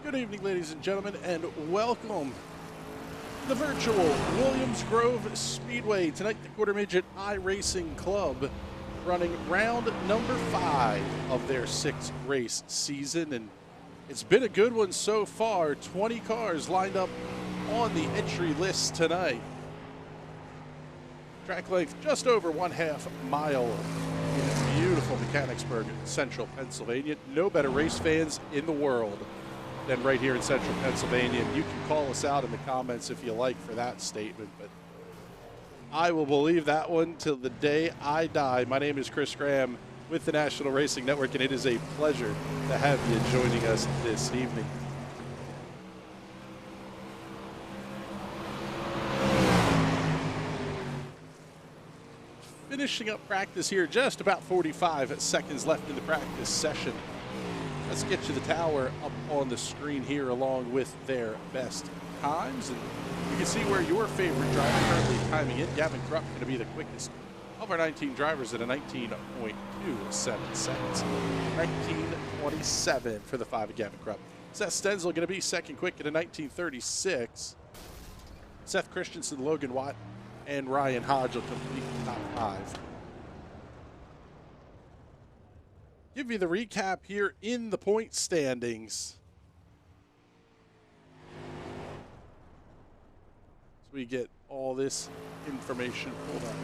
Good evening, ladies and gentlemen, and welcome to the virtual Williams Grove Speedway. Tonight, the Quarter Midget iRacing Club running round number 5 of their 6-race season, and it's been a good one so far. 20 cars lined up on the entry list tonight. Track length just over 1/2 mile in beautiful Mechanicsburg, Central Pennsylvania. No better race fans in the world than right here in Central Pennsylvania. And you can call us out in the comments if you like for that statement, but I will believe that one till the day I die. My name is Chris Graham with the National Racing Network, and it is a pleasure to have you joining us this evening. Finishing up practice here, just about 45 seconds left in the practice session. Let's get you the tower up on the screen here along with their best times. And you can see where your favorite driver currently timing in. Gavin Krupp going to be the quickest of our 19 drivers at a 19.27 seconds. 19.27 for the 5 of Gavin Krupp. Seth Stenzel going to be second quick at a 19.36. Seth Christensen, Logan Watt, and Ryan Hodge will complete the top 5. Give you the recap here in the point standings. So we get all this information pulled up.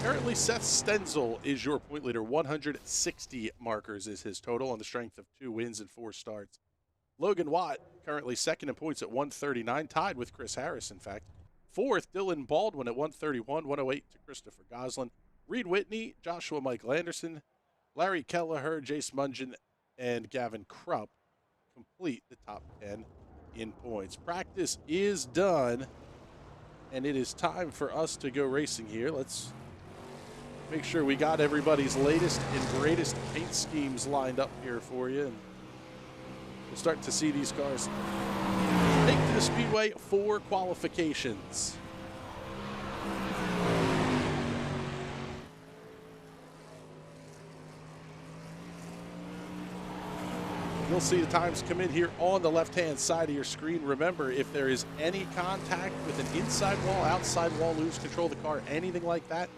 Currently, Seth Stenzel is your point leader. 160 markers is his total on the strength of 2 wins and 4 starts. Logan Watt currently second in points at 139, tied with Chris Harris, in fact. Fourth, Dylan Baldwin at 131, 108 to Christopher Goslin. Reed Whitney, Joshua Michael Anderson, Larry Kelleher, Jace Mungen, and Gavin Krupp complete the top 10 in points. Practice is done, and it is time for us to go racing here. Let's make sure we got everybody's latest and greatest paint schemes lined up here for you. And we'll start to see these cars take to the speedway for qualifications. You'll see the times come in here on the left-hand side of your screen. Remember, if there is any contact with an inside wall, outside wall, lose control of the car, anything like that,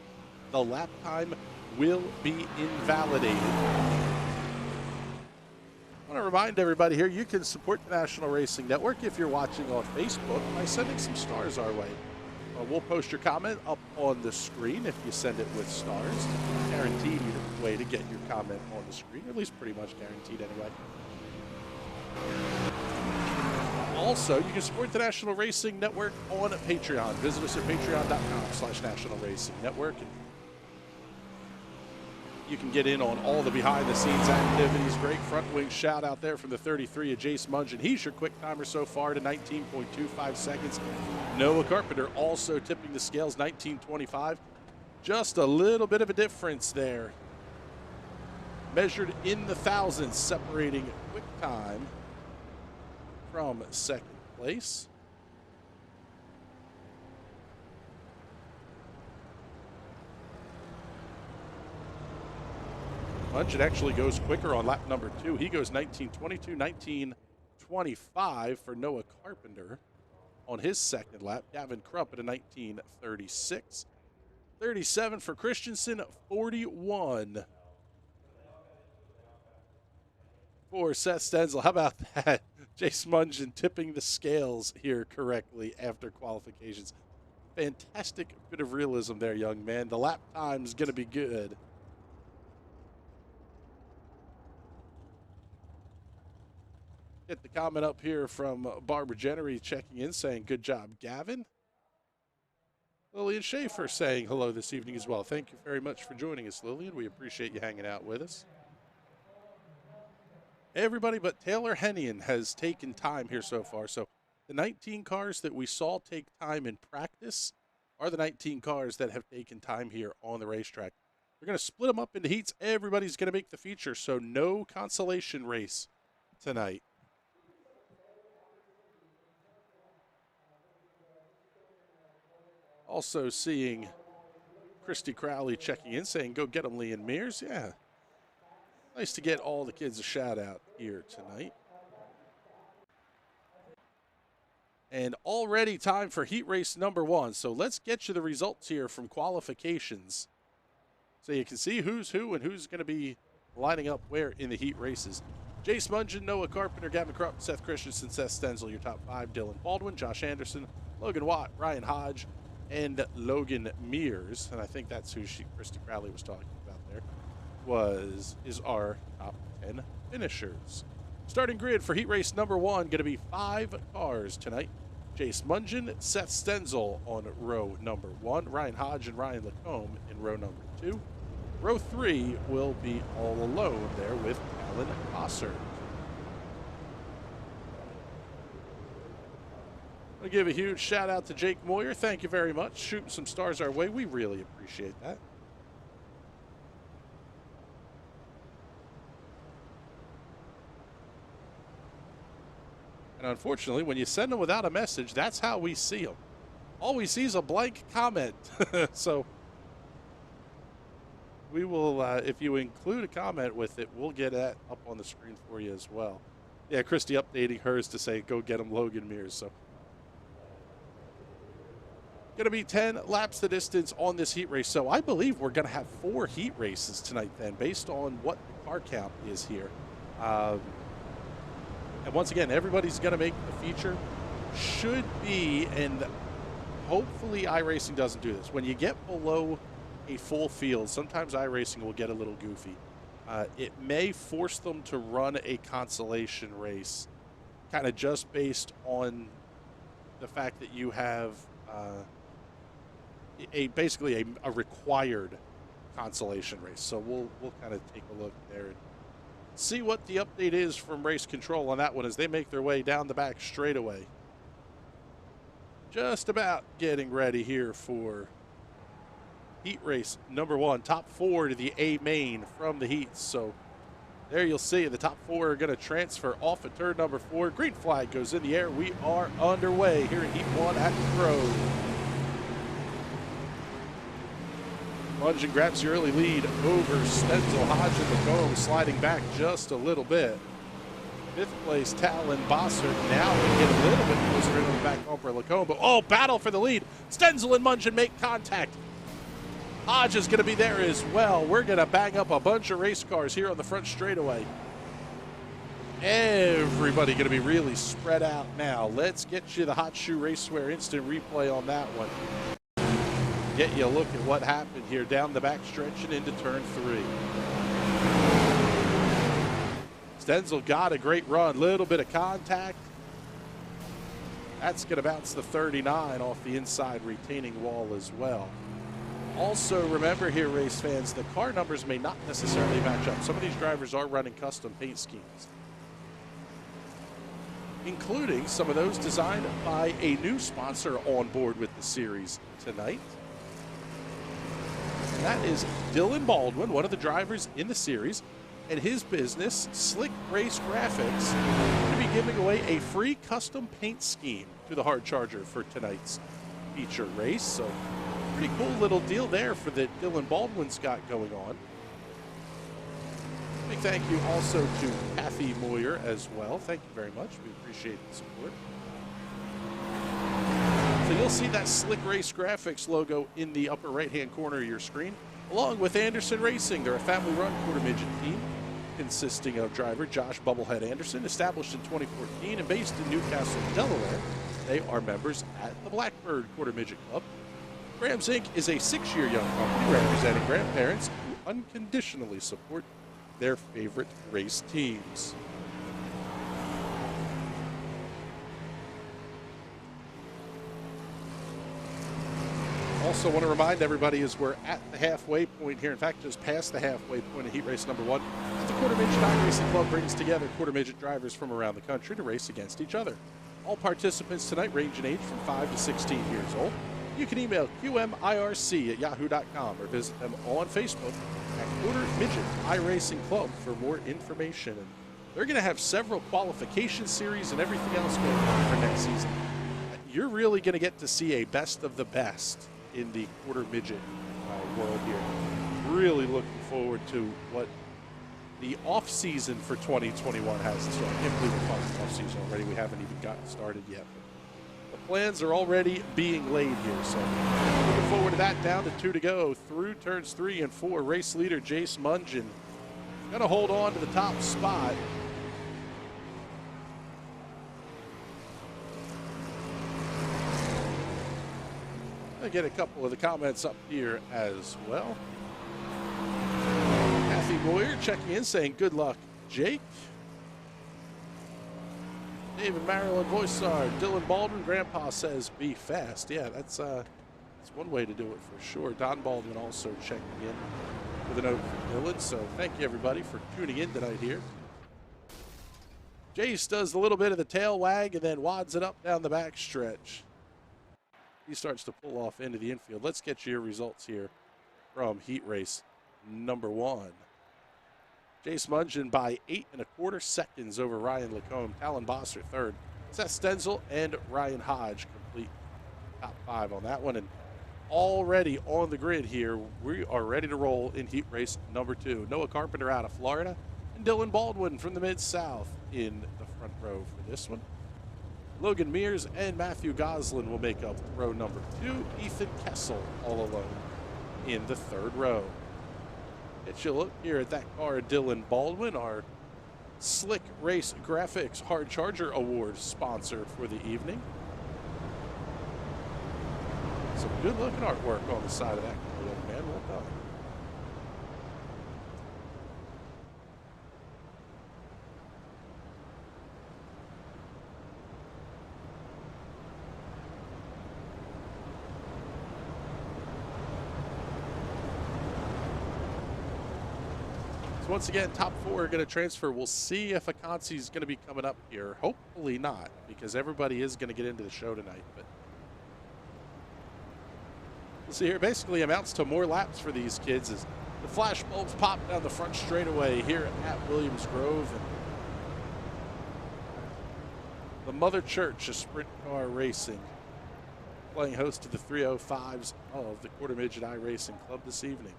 the lap time will be invalidated. I want to remind everybody here, you can support the National Racing Network if you're watching on Facebook by sending some stars our way. We'll post your comment up on the screen if you send it with stars. Guaranteed way to get your comment on the screen, or at least pretty much guaranteed anyway. Also, you can support the National Racing Network on Patreon. Visit us at patreon.com/National Racing Network. And you can get in on all the behind-the-scenes activities. Great front wing shout out there from the 33 of Jace Mungen. He's your quick timer so far to 19.25 seconds. Noah Carpenter also tipping the scales, 19.25. Just a little bit of a difference there. Measured in the thousands, separating quick time from second place. Mungen actually goes quicker on lap number 2. He goes 19.22, 19.25 for Noah Carpenter on his second lap. Gavin Krupp at a 19.36. 37 for Christensen, 41 for Seth Stenzel. How about that? Jace Mungen tipping the scales here correctly after qualifications. Fantastic bit of realism there, young man. The lap time's going to be good. Get the comment up here from Barbara Jennery checking in, saying, good job, Gavin. Lillian Schaefer saying hello this evening as well. Thank you very much for joining us, Lillian. We appreciate you hanging out with us. Everybody but Taylor Hennian has taken time here so far. So the 19 cars that we saw take time in practice are the 19 cars that have taken time here on the racetrack. We're going to split them up into heats. Everybody's going to make the feature, so no consolation race tonight. Also seeing Christy Crowley checking in, saying, go get them, Leon Mears. Yeah. Nice to get all the kids a shout out here tonight. And already time for heat race number 1. So let's get you the results here from qualifications, so you can see who's who and who's going to be lining up where in the heat races. Jace Mungen, Noah Carpenter, Gavin Krupp, Seth Christensen, Seth Stenzel, your top 5. Dylan Baldwin, Josh Anderson, Logan Watt, Ryan Hodge, and Logan Mears. And I think that's who Christy Crowley was talking about there, is our top 10 finishers. Starting grid for heat race number 1, going to be 5 cars tonight. Jace Mungen, Seth Stenzel on row number 1, Ryan Hodge and Ryan Lacombe in row number 2. Row 3 will be all alone there with Alan Bossert. I'll give a huge shout out to Jake Moyer. Thank you very much. Shooting some stars our way. We really appreciate that. And unfortunately, when you send them without a message, that's how we see them. All we see is a blank comment. So we will, if you include a comment with it, we'll get that up on the screen for you as well. Yeah, Christy updating hers to say, go get him Logan Mears. So going to be 10 laps the distance on this heat race. So I believe we're going to have 4 heat races tonight then, based on what the car count is here. And once again, everybody's going to make the feature. Should be, and hopefully iRacing doesn't do this. When you get below a full field, sometimes iRacing will get a little goofy. It may force them to run a consolation race, kind of just based on the fact that you have basically a required consolation race. So we'll kind of take a look there and see what the update is from race control on that one as they make their way down the back straightaway. Just about getting ready here for heat race number 1. Top 4 to the A main from the heats. So there you'll see the top 4 are going to transfer off at turn number 4. Green flag goes in the air. We are underway here in heat 1 at the Grove. Mungen grabs the early lead over Stenzel. Hodge and Lacombe sliding back just a little bit. 5th place, Talon Bossert now can get a little bit closer into the back bumper. Lacombe, but oh, battle for the lead. Stenzel and Mungen make contact. Hodge is going to be there as well. We're going to bang up a bunch of race cars here on the front straightaway. Everybody going to be really spread out now. Let's get you the Hot Shoe Racewear instant replay on that one. Get you a look at what happened here down the back stretch and into turn 3. Stenzel got a great run, little bit of contact. That's going to bounce the 39 off the inside retaining wall as well. Also, remember here, race fans, the car numbers may not necessarily match up. Some of these drivers are running custom paint schemes, including some of those designed by a new sponsor on board with the series tonight. And that is Dylan Baldwin, one of the drivers in the series, and his business, Slick Race Graphics, to be giving away a free custom paint scheme to the Hard Charger for tonight's feature race. So pretty cool little deal there for the Dylan Baldwin's got going on. Big thank you also to Kathy Moyer as well. Thank you very much. We appreciate the support. So you'll see that Slick Race Graphics logo in the upper right-hand corner of your screen, along with Anderson Racing. They're a family-run Quarter Midget team consisting of driver Josh Bubblehead Anderson, established in 2014 and based in Newcastle, Delaware. They are members at the Blackbird Quarter Midget Club. Grams Inc. is a 6-year young company representing grandparents who unconditionally support their favorite race teams. Also want to remind everybody as we're at the halfway point here, in fact, just past the halfway point of heat race number 1, the Quarter Midget iRacing Club brings together Quarter Midget drivers from around the country to race against each other. All participants tonight range in age from 5 to 16 years old. You can email qmirc@yahoo.com or visit them on Facebook at Quarter Midget iRacing Club for more information. And they're going to have several qualification series and everything else going on for next season. You're really going to get to see a best of the best in the Quarter Midget world here. Really looking forward to what the off-season for 2021 has in store. I can't believe we're talking off-season already. We haven't even gotten started yet. plans are already being laid here. So looking forward to that. Down to 2 to go through turns 3 and 4. Race leader Jace Mungin going to hold on to the top spot. I get a couple of the comments up here as well. Kathy Boyer checking in saying good luck, Jake. David Marilyn Voisard, Dylan Baldwin, Grandpa says be fast. Yeah, that's one way to do it for sure. Don Baldwin also checking in with a note from Dylan. So thank you everybody for tuning in tonight here. Jace does a little bit of the tail wag and then wads it up down the back stretch. He starts to pull off into the infield. Let's get your results here from heat race number 1. Jace Mungin by 8 1/4 seconds over Ryan Lacombe. Talon Bosser third. Seth Stenzel and Ryan Hodge complete top 5 on that one. And already on the grid here, we are ready to roll in heat race number 2. Noah Carpenter out of Florida and Dylan Baldwin from the Mid-South in the front row for this one. Logan Mears and Matthew Goslin will make up row number 2. Ethan Kessel all alone in the 3rd row. Get you a look here at that car. Dylan Baldwin, our Slick Race Graphics Hard Charger Award sponsor for the evening. Some good looking artwork on the side of that car, young man. Well done. Once again, top 4 are going to transfer. We'll see if Akansi's going to be coming up here. Hopefully not, because everybody is going to get into the show tonight. But we'll see here. Basically amounts to more laps for these kids as the flash bulbs pop down the front straightaway here at Williams Grove. And the Mother Church of Sprint Car Racing playing host to the 305s of the Quarter Midget iRacing Club this evening.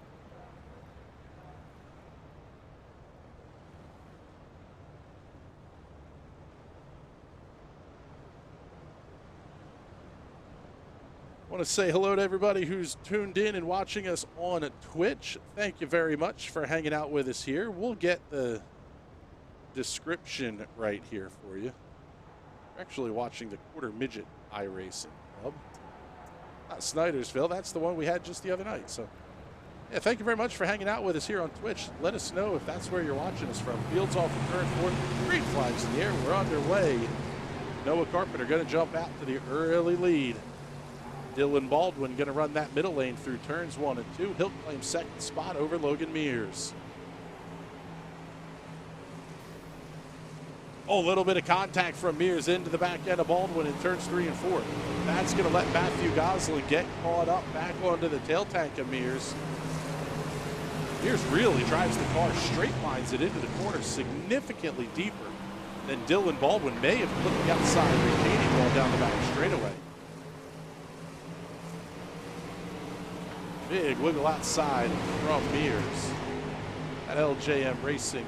I want to say hello to everybody who's tuned in and watching us on Twitch. Thank you very much for hanging out with us here. We'll get the description right here for you. We're actually watching the Quarter Midget iRacing Club. Not Snydersville, that's the one we had just the other night. So, yeah, thank you very much for hanging out with us here on Twitch. Let us know if that's where you're watching us from. Fields off of turn 4, green flags in the air. We're underway. Noah Carpenter going to jump out to the early lead. Dylan Baldwin going to run that middle lane through turns 1 and 2. He'll claim second spot over Logan Mears. Oh, a little bit of contact from Mears into the back end of Baldwin in turns 3 and 4. That's going to let Matthew Goslin get caught up back onto the tail tank of Mears. Mears really drives the car, straight lines it into the corner significantly deeper than Dylan Baldwin may have put the outside retaining wall down the back straightaway. Big wiggle outside from Mears at LJM Racing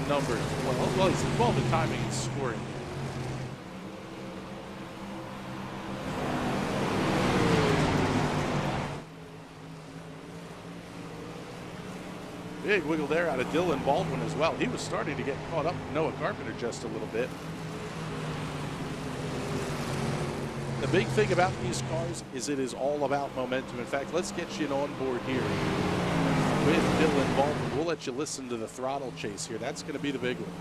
number 12. Well, he's involved in timing and scoring. Big wiggle there out of Dylan Baldwin as well. He was starting to get caught up with Noah Carpenter just a little bit. The big thing about these cars is it is all about momentum. In fact, let's get you an onboard here with Dylan Baldwin. We'll let you listen to the throttle chase here. That's going to be the big one.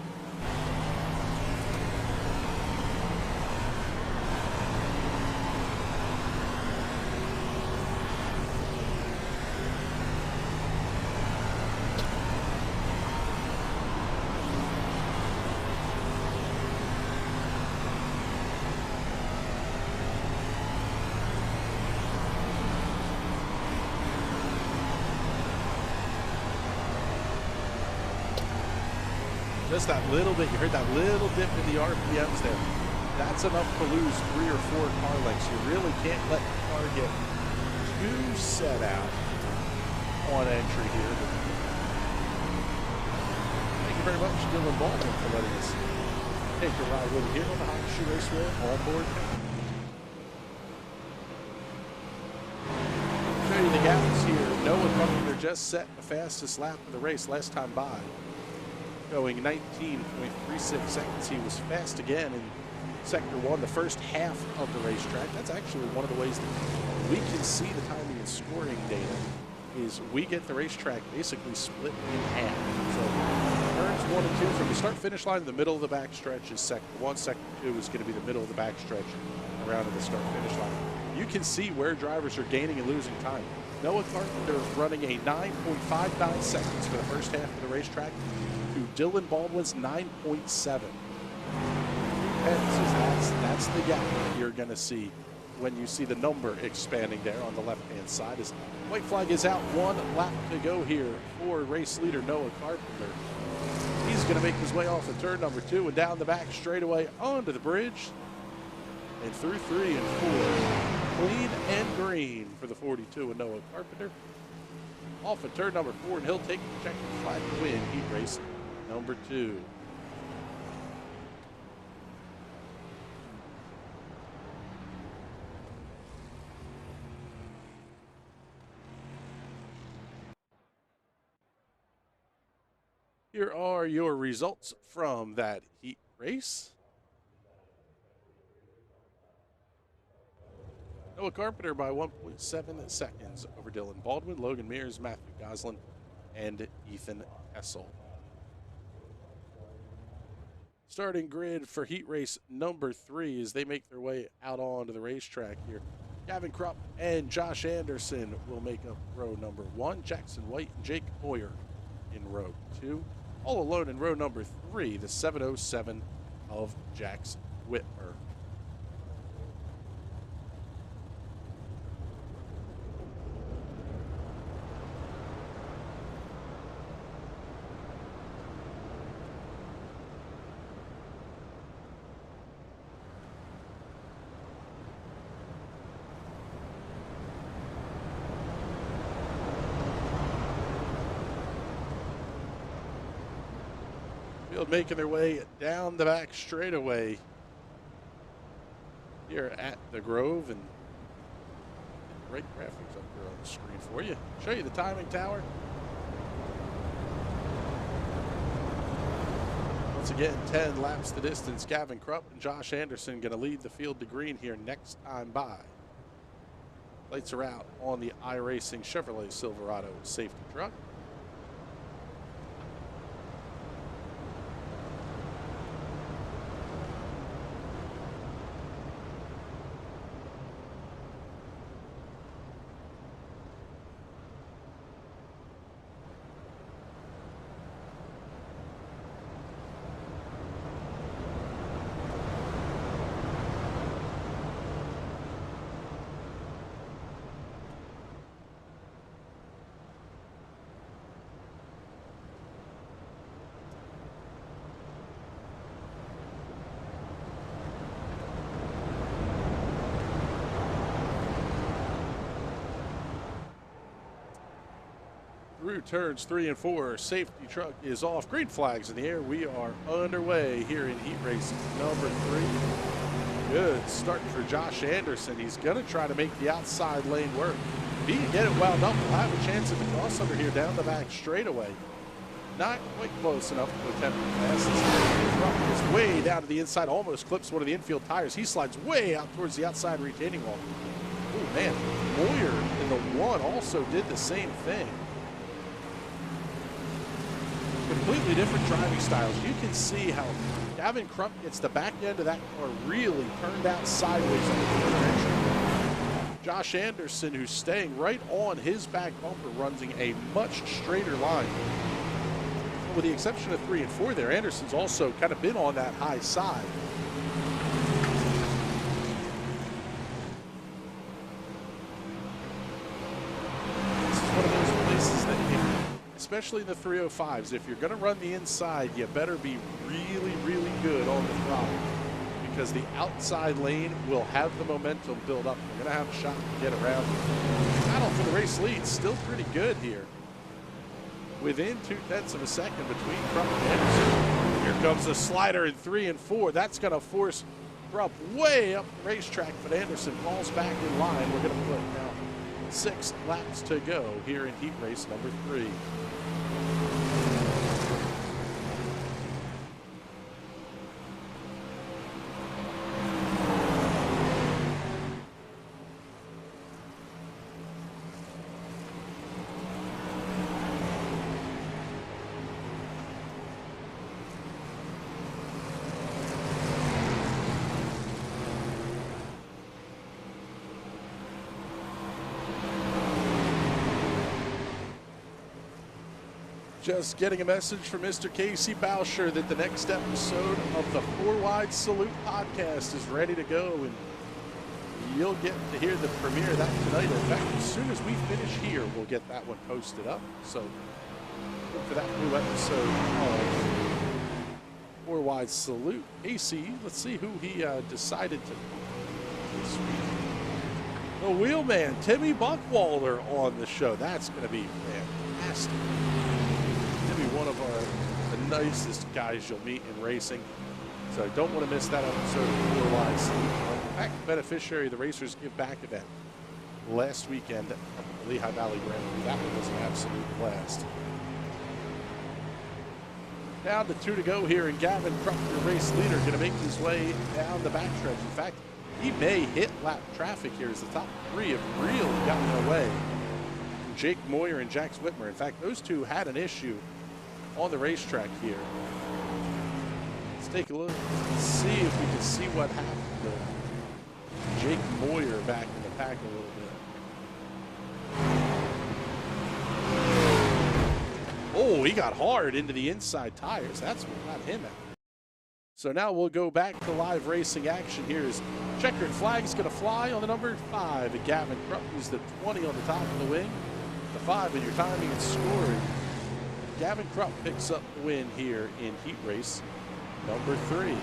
Just that little bit, you heard that little dip in the RPMs there. That's enough to lose 3 or 4 car lengths. You really can't let the car get too set out on entry here. Thank you very much, Dylan Baldwin, for letting us take a ride with him here on the Hot Shoe Raceway on board. Show you the gaps here. Noah Carpenter just set the fastest lap of the race last time by, going 19.36 seconds. He was fast again in Sector 1, the first half of the racetrack. That's actually one of the ways that we can see the timing and scoring data, is we get the racetrack basically split in half. So turns 1 and 2 from the start-finish line, the middle of the backstretch is Sector 1. Sector 2 is going to be the middle of the backstretch around to the start-finish line. You can see where drivers are gaining and losing time. Noah Carpenter running a 9.59 seconds for the first half of the racetrack to Dylan Baldwin's 9.7. That's the gap that you're going to see when you see the number expanding there on the left-hand side. As white flag is out, 1 lap to go here for race leader Noah Carpenter. He's going to make his way off of turn number 2 and down the back straightaway onto the bridge and through 3 and 4. Clean and green for the 42 and Noah Carpenter. Off of turn number 4, and he'll take the checkered flag to win heat race number 2. Here are your results from that heat race. Noah Carpenter by 1.7 seconds over Dylan Baldwin, Logan Mears, Matthew Goslin, and Ethan Kessel. Starting grid for heat race number 3 as they make their way out onto the racetrack here. Gavin Krupp and Josh Anderson will make up row number 1. Jackson White and Jake Moyer in row 2. All alone in row number 3, the 707 of Jax Whitmer. Making their way down the back straightaway here at the Grove, and great graphics up here on the screen for you. Show you the timing tower. Once again, 10 laps the distance. Gavin Krupp and Josh Anderson going to lead the field to green here next time by. Lights are out on the iRacing Chevrolet Silverado safety truck. Through turns 3 and 4, safety truck is off. Green flags in the air. We are underway here in heat race number 3. Good start for Josh Anderson. He's going to try to make the outside lane work. If he can get it wound up, we'll have a chance at the crossover here down the back straightaway. Not quite close enough to attempt the fastest. Is way down to the inside, almost clips one of the infield tires. He slides way out towards the outside retaining wall. Oh man, Moyer in the 1 also did the same thing. Completely different driving styles. You can see how Gavin Krupp gets the back end of that car really turned out sideways on the direction. Josh Anderson, who's staying right on his back bumper, running a much straighter line. With the exception of 3 and 4 there, Anderson's also kind of been on that high side. This is one of those places that, especially in the 305s, if you're going to run the inside, you better be really, really good on the throttle, because the outside lane will have the momentum build up. You're going to have a shot to get around. The battle for the race lead still pretty good here. Within 0.2 of a second between Krupp and Anderson. Here comes a slider in 3 and 4. That's going to force Krupp way up the racetrack, but Anderson falls back in line. We're going to put now 6 laps to go here in heat race number 3. Just getting a message from Mr. Casey Boucher that the next episode of the 4 Wide Salute podcast is ready to go, and you'll get to hear the premiere of that tonight. In fact, as soon as we finish here, we'll get that one posted up. So look for that new episode of 4 Wide Salute. Casey, let's see who he decided to this week. The wheelman, Timmy Buckwalter, on the show. That's going to be fantastic. One of the nicest guys you'll meet in racing. So don't want to miss that episode of 4 Wide Salute. In fact, the beneficiary of the Racers Give Back event last weekend at the Lehigh Valley Grand Prix. That one was an absolute blast. Down to 2 to go here, and Gavin Krupp, the race leader, going to make his way down the backstretch. In fact, he may hit lap traffic here as the top 3 have really gotten away from Jake Moyer and Jax Whitmer. In fact, those two had an issue on the racetrack here. Let's take a look and see if we can see what happened to Jake Moyer back in the pack a little bit. Oh, he got hard into the inside tires. That's what got him out. So now we'll go back to live racing action. Here's checkered flag's going to fly on the number 5. Gavin Krupp, who's the 20 on the top of the wing. The 5 in your timing and scoring. Gavin Krupp picks up the win here in heat race number 3.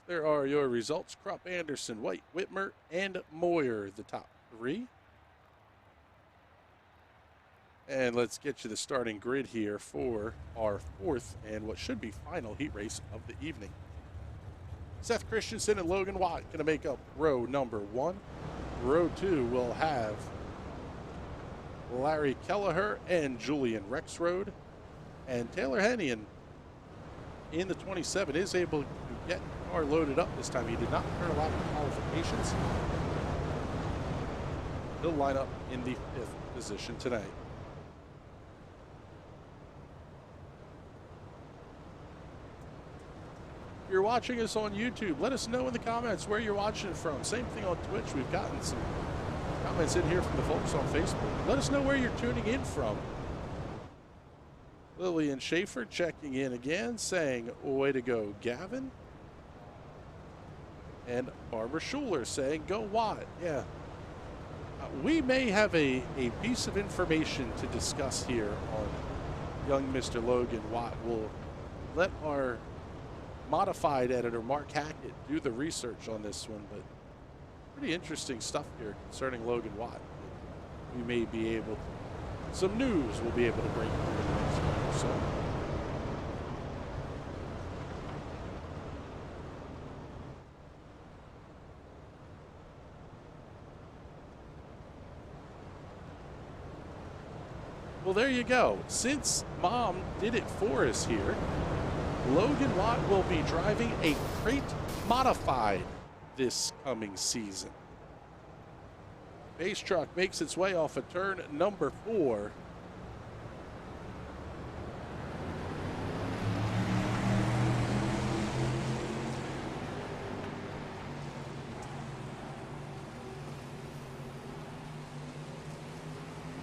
There are your results. Krupp, Anderson, White, Whitmer, and Moyer, the top 3. And let's get you the starting grid here for our 4th and what should be final heat race of the evening. Seth Christensen and Logan Watt going to make up row number 1. Row 2 will have Larry Kelleher and Julian Rexroad. And Taylor Hennian in the 27 is able to get the car loaded up this time. He did not turn a lot of qualifications. He'll line up in the 5th position tonight. If you're watching us on YouTube, let us know in the comments where you're watching from. Same thing on Twitch. We've gotten some comments in here from the folks on Facebook. Let us know where you're tuning in from. Lillian Schaefer checking in again, saying, way to go, Gavin. And Barbara Schuler saying, go Watt. Yeah. We may have a piece of information to discuss here on young Mr. Logan Watt. We'll let our modified editor, Mark Hackett, do the research on this one, but pretty interesting stuff here concerning Logan Watt. We may be able to, some news we'll be able to break through in the next week or so. Well, there you go. Since Mom did it for us here, Logan Watt will be driving a crate modified this coming season. Base truck makes its way off of turn number 4.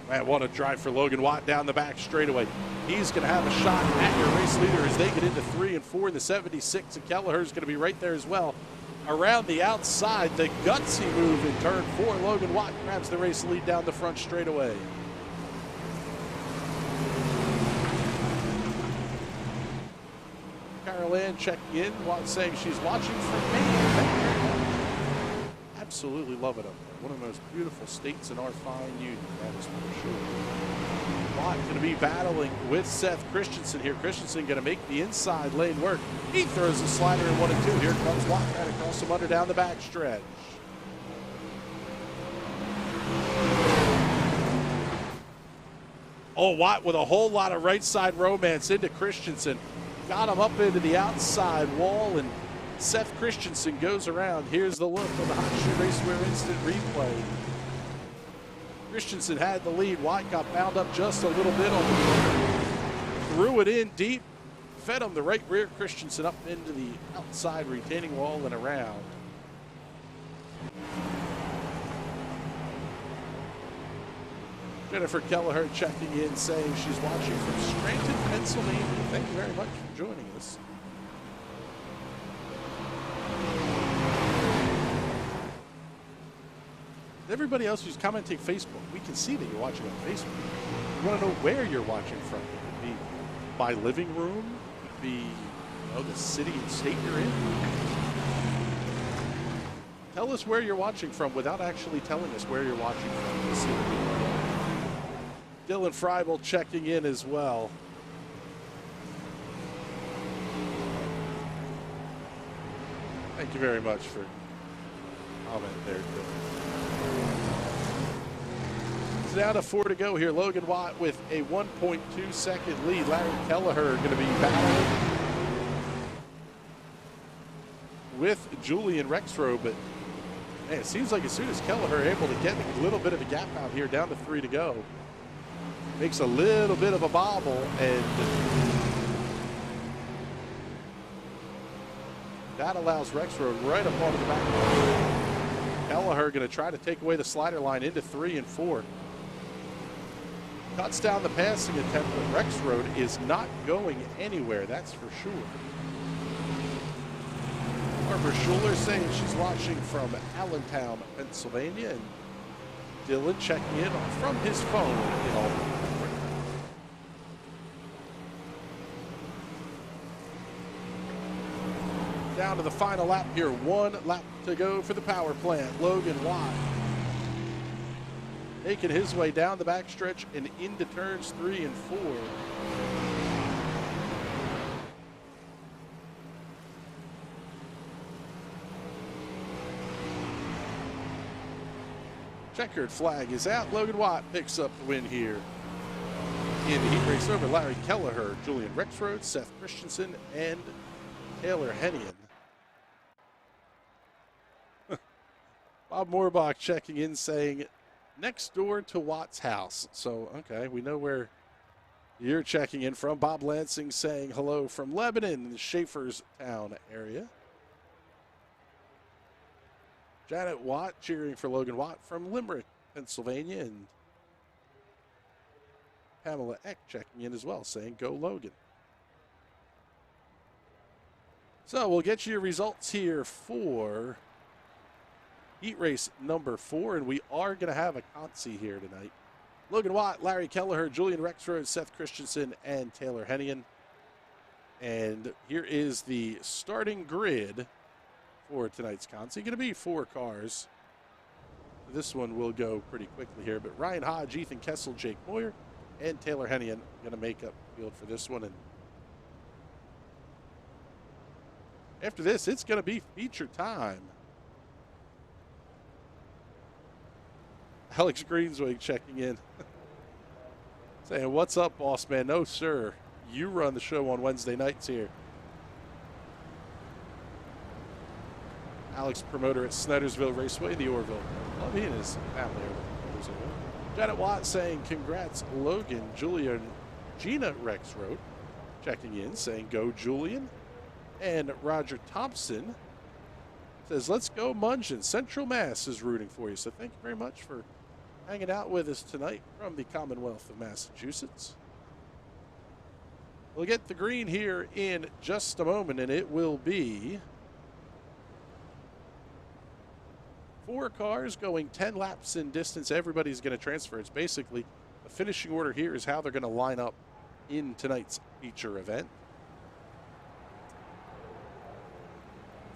Man, what a drive for Logan Watt down the back straightaway. He's going to have a shot at your race leader as they get into 3 and 4. The 76, and Kelleher's going to be right there as well. Around the outside, the gutsy move in turn 4. Logan Watt grabs the race lead down the front straightaway. Carol Ann checking in, saying she's watching from Maine. Thank you very much. Absolutely love it up there. One of the most beautiful states in our fine union, that is for sure. Watt going to be battling with Seth Christensen here. Christensen going to make the inside lane work. He throws a slider in 1 and 2. Here comes Watt right across him under down the backstretch. Oh, Watt with a whole lot of right side romance into Christensen. Got him up into the outside wall, and Seth Christensen goes around. Here's the look on the Hot Shoe Racewear Instant Replay. Christensen had the lead. Watt got bound up just a little bit on the corner. Threw it in deep. Fed him the right rear. Christensen up into the outside retaining wall and around. Jennifer Kelleher checking in, saying she's watching from Scranton, Pennsylvania. Thank you very much for joining us. Everybody else who's commenting Facebook, we can see that you're watching on Facebook. We want to know where you're watching from. It could be by living room, it could be the city and state you're in. Tell us where you're watching from without actually telling us where you're watching from. Dylan Freibel checking in as well. Thank you very much for comment there, Dylan. It's down to 4 to go here. Logan Watt with a 1.2 second lead. Larry Kelleher going to be battling with Julian Rexroad, but man, it seems like as soon as Kelleher able to get a little bit of a gap out here, down to 3 to go. Makes a little bit of a bobble, and that allows Rexroad right up onto the back. Kelleher going to try to take away the slider line into 3 and 4. Cuts down the passing attempt, but Rexroad is not going anywhere, that's for sure. Barbara Schuler saying she's watching from Allentown, Pennsylvania, and Dylan checking in from his phone in Albany. Down to the final lap here. 1 lap to go for the power plant. Logan Watt making his way down the backstretch and into turns 3 and 4. Checkered flag is out. Logan Watt picks up the win here in the heat race over Larry Kelleher, Julian Rexroad, Seth Christensen, and Taylor Hennian. Bob Moorbach checking in, saying next door to Watt's house. So, okay, we know where you're checking in from. Bob Lansing saying hello from Lebanon, the Schaeferstown area. Janet Watt cheering for Logan Watt from Limerick, Pennsylvania. And Pamela Eck checking in as well, saying go Logan. So we'll get you your results here for heat race number 4, and we are going to have a Consi here tonight. Logan Watt, Larry Kelleher, Julian Rexroad, Seth Christensen, and Taylor Hennian. And here is the starting grid for tonight's Consi. Going to be 4 cars. This one will go pretty quickly here, but Ryan Hodge, Ethan Kessel, Jake Moyer, and Taylor Hennian going to make up the field for this one. And after this, it's going to be feature time. Alex Greenswig checking in. Saying, what's up, boss man? No, sir. You run the show on Wednesday nights here. Alex, promoter at Snydersville Raceway, the Orville. Love he and his family over there. Janet Watt saying, congrats, Logan. Gina Rexroad checking in, saying, go, Julian. And Roger Thompson says, let's go, Mungeon. Central Mass is rooting for you. So thank you very much for hanging out with us tonight from the Commonwealth of Massachusetts. We'll get the green here in just a moment, and it will be 4 cars going 10 laps in distance. Everybody's going to transfer. It's basically the finishing order here is how they're going to line up in tonight's feature event.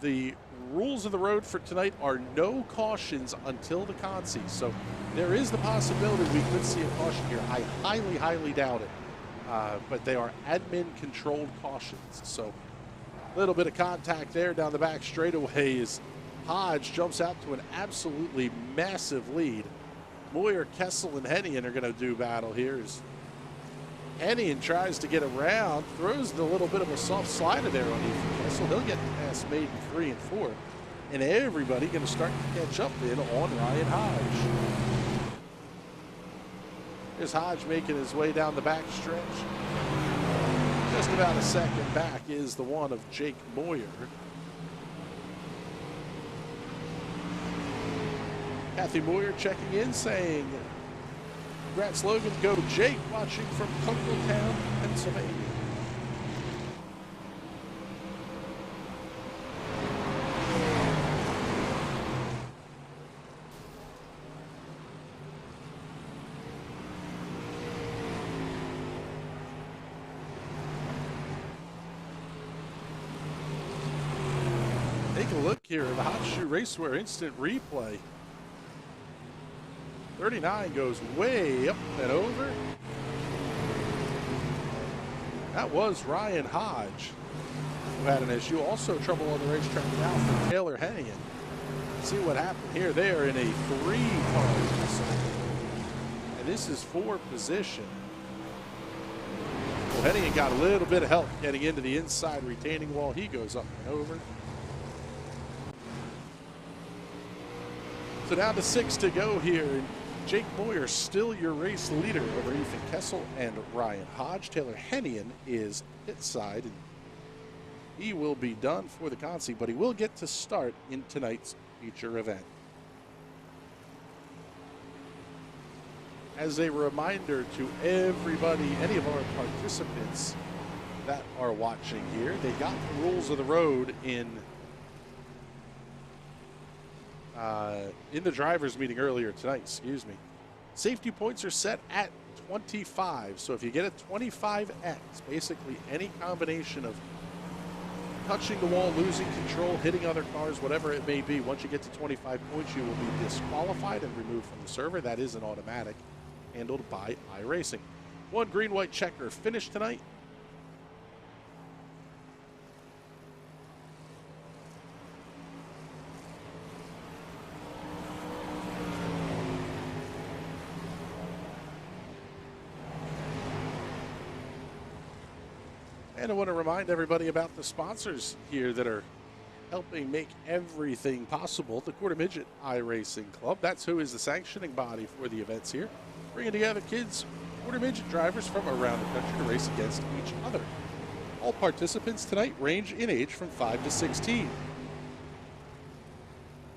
the rules of the road for tonight are no cautions until the consi. So there is the possibility we could see a caution here. I highly, highly doubt it. But they are admin-controlled cautions. So a little bit of contact there down the back straightaway as Hodge jumps out to an absolutely massive lead. Moyer, Kessel, and Hennigan are going to do battle here as Hennigan tries to get around, throws a little bit of a soft slider there on Ethan Kessel. He'll get past Maiden 3 and 4. And everybody going to start to catch up in on Ryan Hodge. Here's Hodge making his way down the back stretch. Just about a second back is the one of Jake Moyer. Kathy Moyer checking in saying, congrats Logan, go Jake, watching from Kunkletown, Pennsylvania. Take a look here at the Hot Shoe Racewear instant replay. 39 goes way up and over. That was Ryan Hodge, who had an issue. Also trouble on the racetrack now for Taylor Hennigan. See what happened here. They're in a 3-car tussle. And this is for position. Well, Hennigan got a little bit of help getting into the inside retaining wall. He goes up and over. So down to 6 to go here. Jake Moyer still your race leader over Ethan Kessel and Ryan Hodge. Taylor Hennigan is pit side, and he will be done for the consi, but he will get to start in tonight's feature event. As a reminder to everybody, any of our participants that are watching here, they got the rules of the road in the drivers meeting earlier tonight, excuse me. Safety points are set at 25. So if you get a 25X, basically any combination of touching the wall, losing control, hitting other cars, whatever it may be, once you get to 25 points, you will be disqualified and removed from the server. That is an automatic, handled by iRacing. One green-white checker finished tonight. And I want to remind everybody about the sponsors here that are helping make everything possible. The Quarter Midget iRacing Club, that's who is the sanctioning body for the events here, bringing together kids, Quarter Midget drivers from around the country to race against each other. All participants tonight range in age from 5 to 16.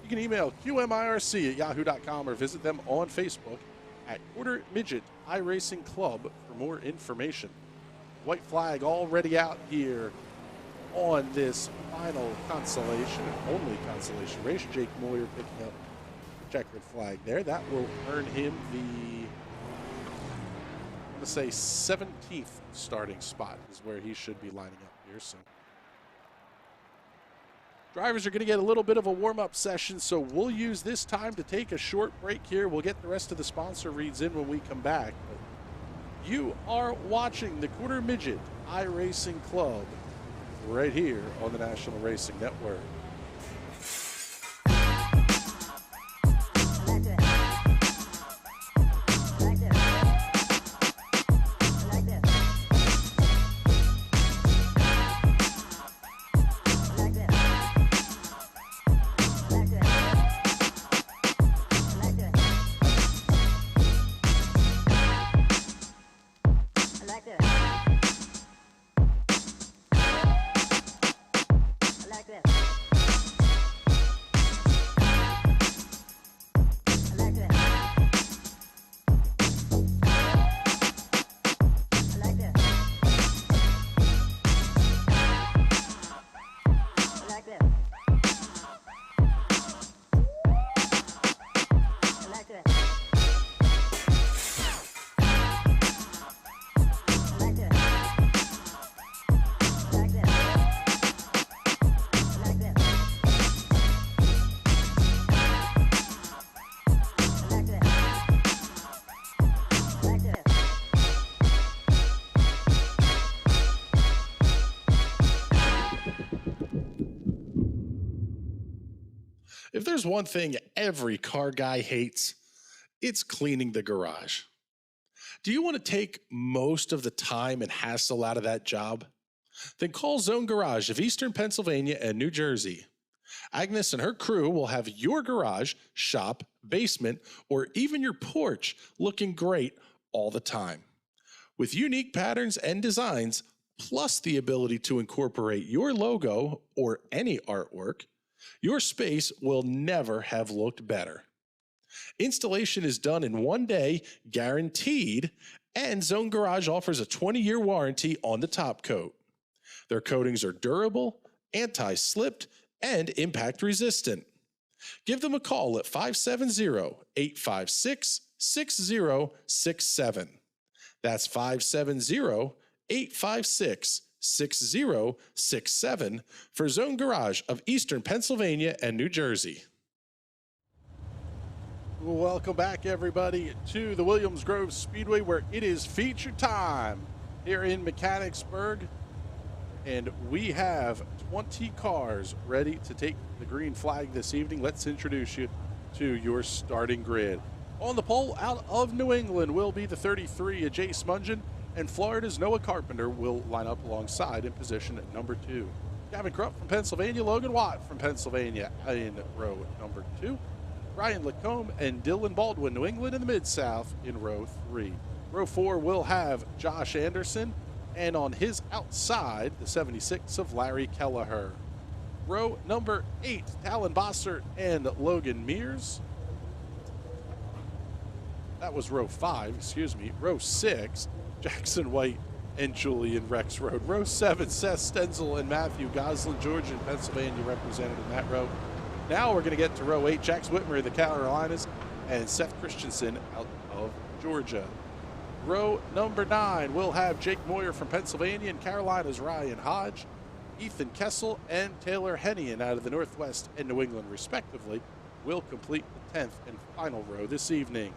You can email qmirc@yahoo.com or visit them on Facebook at Quarter Midget iRacing Club for more information. White flag already out here on this final consolation, and only consolation race. Jake Moyer picking up the checkered flag there. That will earn him the, I'm going to say 17th starting spot is where he should be lining up here. So drivers are going to get a little bit of a warm-up session, so we'll use this time to take a short break here. We'll get the rest of the sponsor reads in when we come back. But you are watching the Quarter Midget iRacing Club right here on the National Racing Network. Like that. there's one thing every car guy hates, it's cleaning the garage. Do you want to take most of the time and hassle out of that job? Then call Zone Garage of Eastern Pennsylvania and New Jersey. Agnes and her crew will have your garage, shop, basement, or even your porch looking great all the time. With unique patterns and designs, plus the ability to incorporate your logo or any artwork, your space will never have looked better. Installation is done in 1 day, guaranteed, and Zone Garage offers a 20-year warranty on the top coat. Their coatings are durable, anti-slipped, and impact resistant. Give them a call at 570-856-6067. That's 570-856-6067 for Zone Garage of Eastern Pennsylvania and New Jersey. Welcome back, everybody, to the Williams Grove Speedway, where it is feature time here in Mechanicsburg. And we have 20 cars ready to take the green flag this evening. Let's introduce you to your starting grid. On the pole, out of New England, will be the 33, Jace Mungen, and Florida's Noah Carpenter will line up alongside in position at number 2. Gavin Krupp from Pennsylvania, Logan Watt from Pennsylvania in row number 2. Ryan Lacombe and Dylan Baldwin, New England in the Mid-South in row 3. Row 4 will have Josh Anderson, and on his outside, the 76 of Larry Kelleher. Row number 8, Talon Bossert and Logan Mears. That was row 5, excuse me. Row 6, Jackson White and Julian Rexroad. Row 7, Seth Stenzel and Matthew Goslin, Georgia and Pennsylvania represented in that row. Now we're going to get to row 8, Jax Whitmer of the Carolinas and Seth Christensen out of Georgia. Row number 9, we'll have Jake Moyer from Pennsylvania and Carolina's Ryan Hodge, Ethan Kessel and Taylor Hennian out of the Northwest and New England respectively will complete the 10th and final row this evening.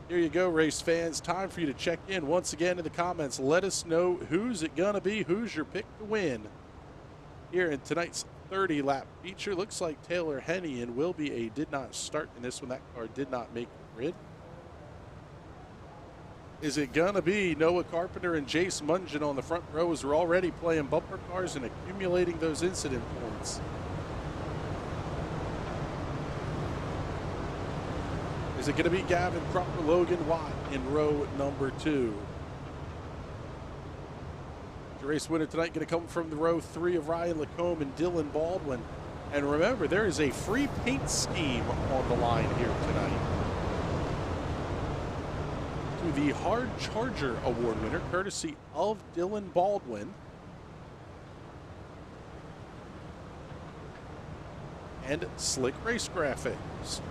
Here you go, race fans. Time for you to check in once again in the comments. Let us know who's it going to be, who's your pick to win. Here in tonight's 30-lap feature, looks like Taylor Hennian will be a did not start in this one. That car did not make the grid. Is it going to be Noah Carpenter and Jace Mungen on the front row as we're already playing bumper cars and accumulating those incident points? Is it going to be Gavin Krupp or Logan Watt in row number 2? The race winner tonight going to come from the row 3 of Ryan Lacombe and Dylan Baldwin. And remember, there is a free paint scheme on the line here tonight. To the Hard Charger Award winner, courtesy of Dylan Baldwin. And Slick Race Graphics.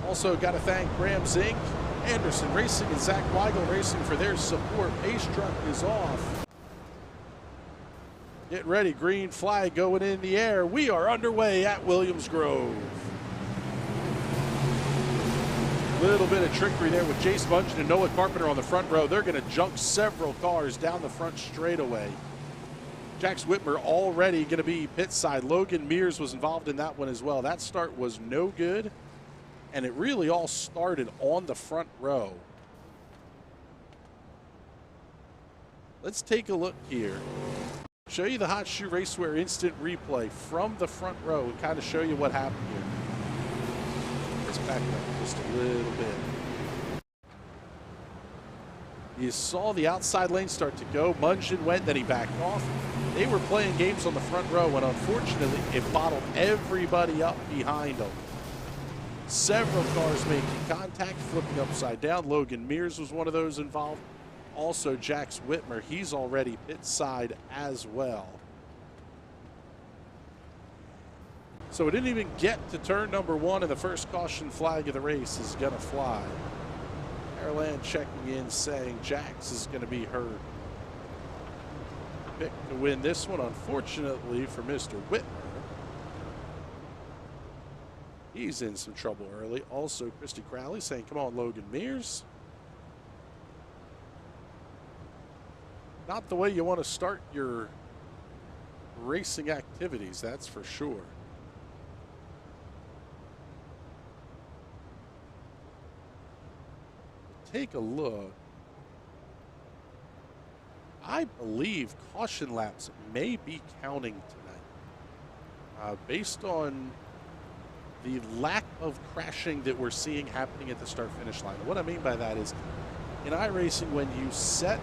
Also got to thank Graham Zink, Anderson Racing, and Zach Weigel Racing for their support. Pace truck is off. Get ready, green flag going in the air. We are underway at Williams Grove. Little bit of trickery there with Jace Mungen and Noah Carpenter on the front row. They're going to junk several cars down the front straightaway. Jax Whitmer already going to be pit side. Logan Mears was involved in that one as well. That start was no good, and it really all started on the front row. Let's take a look here. Show you the Hot Shoe Racewear instant replay from the front row and kind of show you what happened here. Let's back up just a little bit. You saw the outside lane start to go. Mungen went, then he backed off. They were playing games on the front row, and unfortunately, it bottled everybody up behind them. Several cars making contact, flipping upside down. Logan Mears was one of those involved. Also, Jax Whitmer, he's already pit side as well. So it didn't even get to turn number 1, and the first caution flag of the race is going to fly. Caroline checking in saying Jax is going to be her pick to win this one. Unfortunately for Mr. Whitmer, he's in some trouble early. Also, Christy Crowley saying, come on, Logan Mears. Not the way you want to start your racing activities, that's for sure. Take a look. I believe caution laps may be counting tonight. Based on the lack of crashing that we're seeing happening at the start-finish line. What I mean by that is, in iRacing, when you set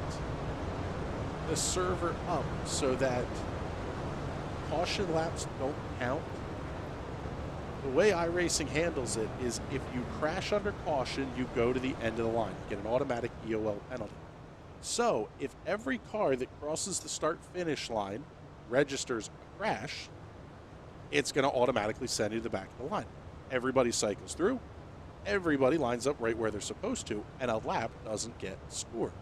the server up so that caution laps don't count, the way iRacing handles it is if you crash under caution, you go to the end of the line. You get an automatic EOL penalty. So if every car that crosses the start-finish line registers a crash, it's going to automatically send you to the back of the line. Everybody cycles through. Everybody lines up right where they're supposed to, and a lap doesn't get scored.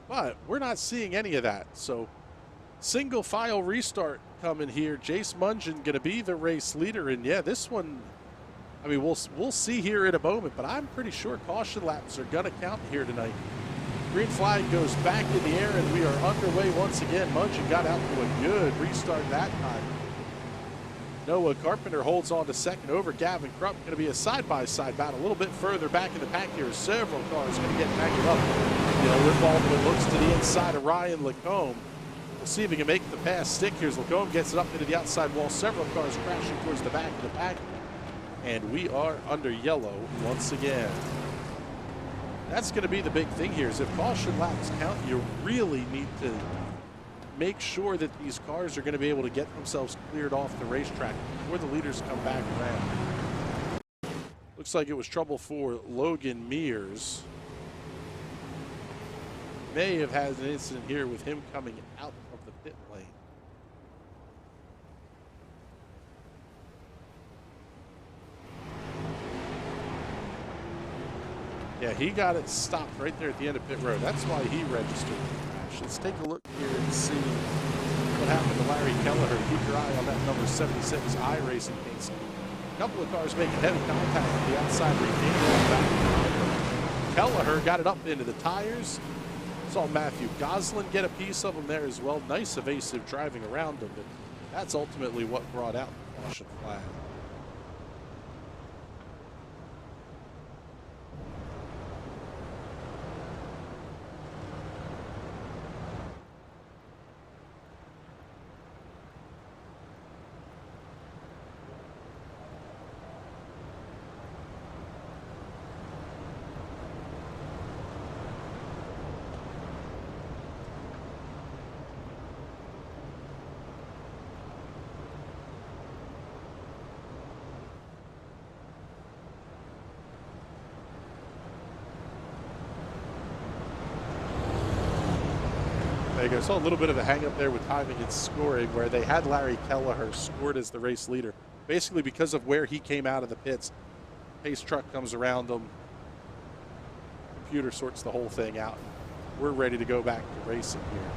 But we're not seeing any of that. So single file restart coming here. Jace Mungen going to be the race leader. And yeah, this one, I mean, we'll see here in a moment, but I'm pretty sure caution laps are going to count here tonight. Green flag goes back in the air, and we are underway once again. Mungen got out to a good restart that time. Noah Carpenter holds on to second over Gavin Krupp. Going to be a side-by-side battle. A little bit further back in the pack here. Several cars going to get backed up. Dylan Baldwin looks to the inside of Ryan Lacombe. We'll see if he can make the pass stick here as Lacombe gets it up into the outside wall. Several cars crashing towards the back of the pack. And we are under yellow once again. That's going to be the big thing here, is if caution laps count, you really need to make sure that these cars are going to be able to get themselves cleared off the racetrack before the leaders come back around. Looks like it was trouble for Logan Mears. May have had an incident here with him coming out of the pit lane. Yeah, he got it stopped right there at the end of pit road. That's why he registered the crash. Let's take a look here and see what happened to Larry Kelleher. Keep your eye on that number 76 iRacing case. A couple of cars making heavy contact on the outside back. Kelleher got it up into the tires. Saw Matthew Goslin get a piece of him there as well. Nice evasive driving around him, but that's ultimately what brought out the caution flag. There you go. Saw a little bit of a hang up there with timing and scoring, where they had Larry Kelleher scored as the race leader. Basically because of where he came out of the pits. Pace truck comes around him. Computer sorts the whole thing out. We're ready to go back to racing here.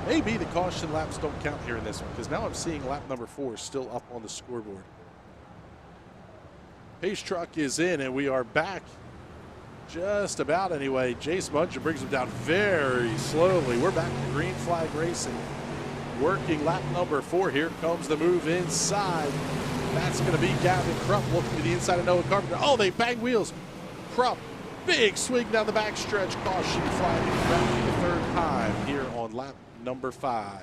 Maybe the caution laps don't count here in this one, because now I'm seeing lap number 4 still up on the scoreboard. Pace truck is in, and we are back. Just about anyway. Jace Mungen brings him down very slowly. We're back to green flag racing. Working lap number 4. Here comes the move inside. That's going to be Gavin Krupp looking to the inside of Noah Carpenter. Oh, they bang wheels. Krupp, big swing down the backstretch. Caution flag back for the third time here on lap number 5.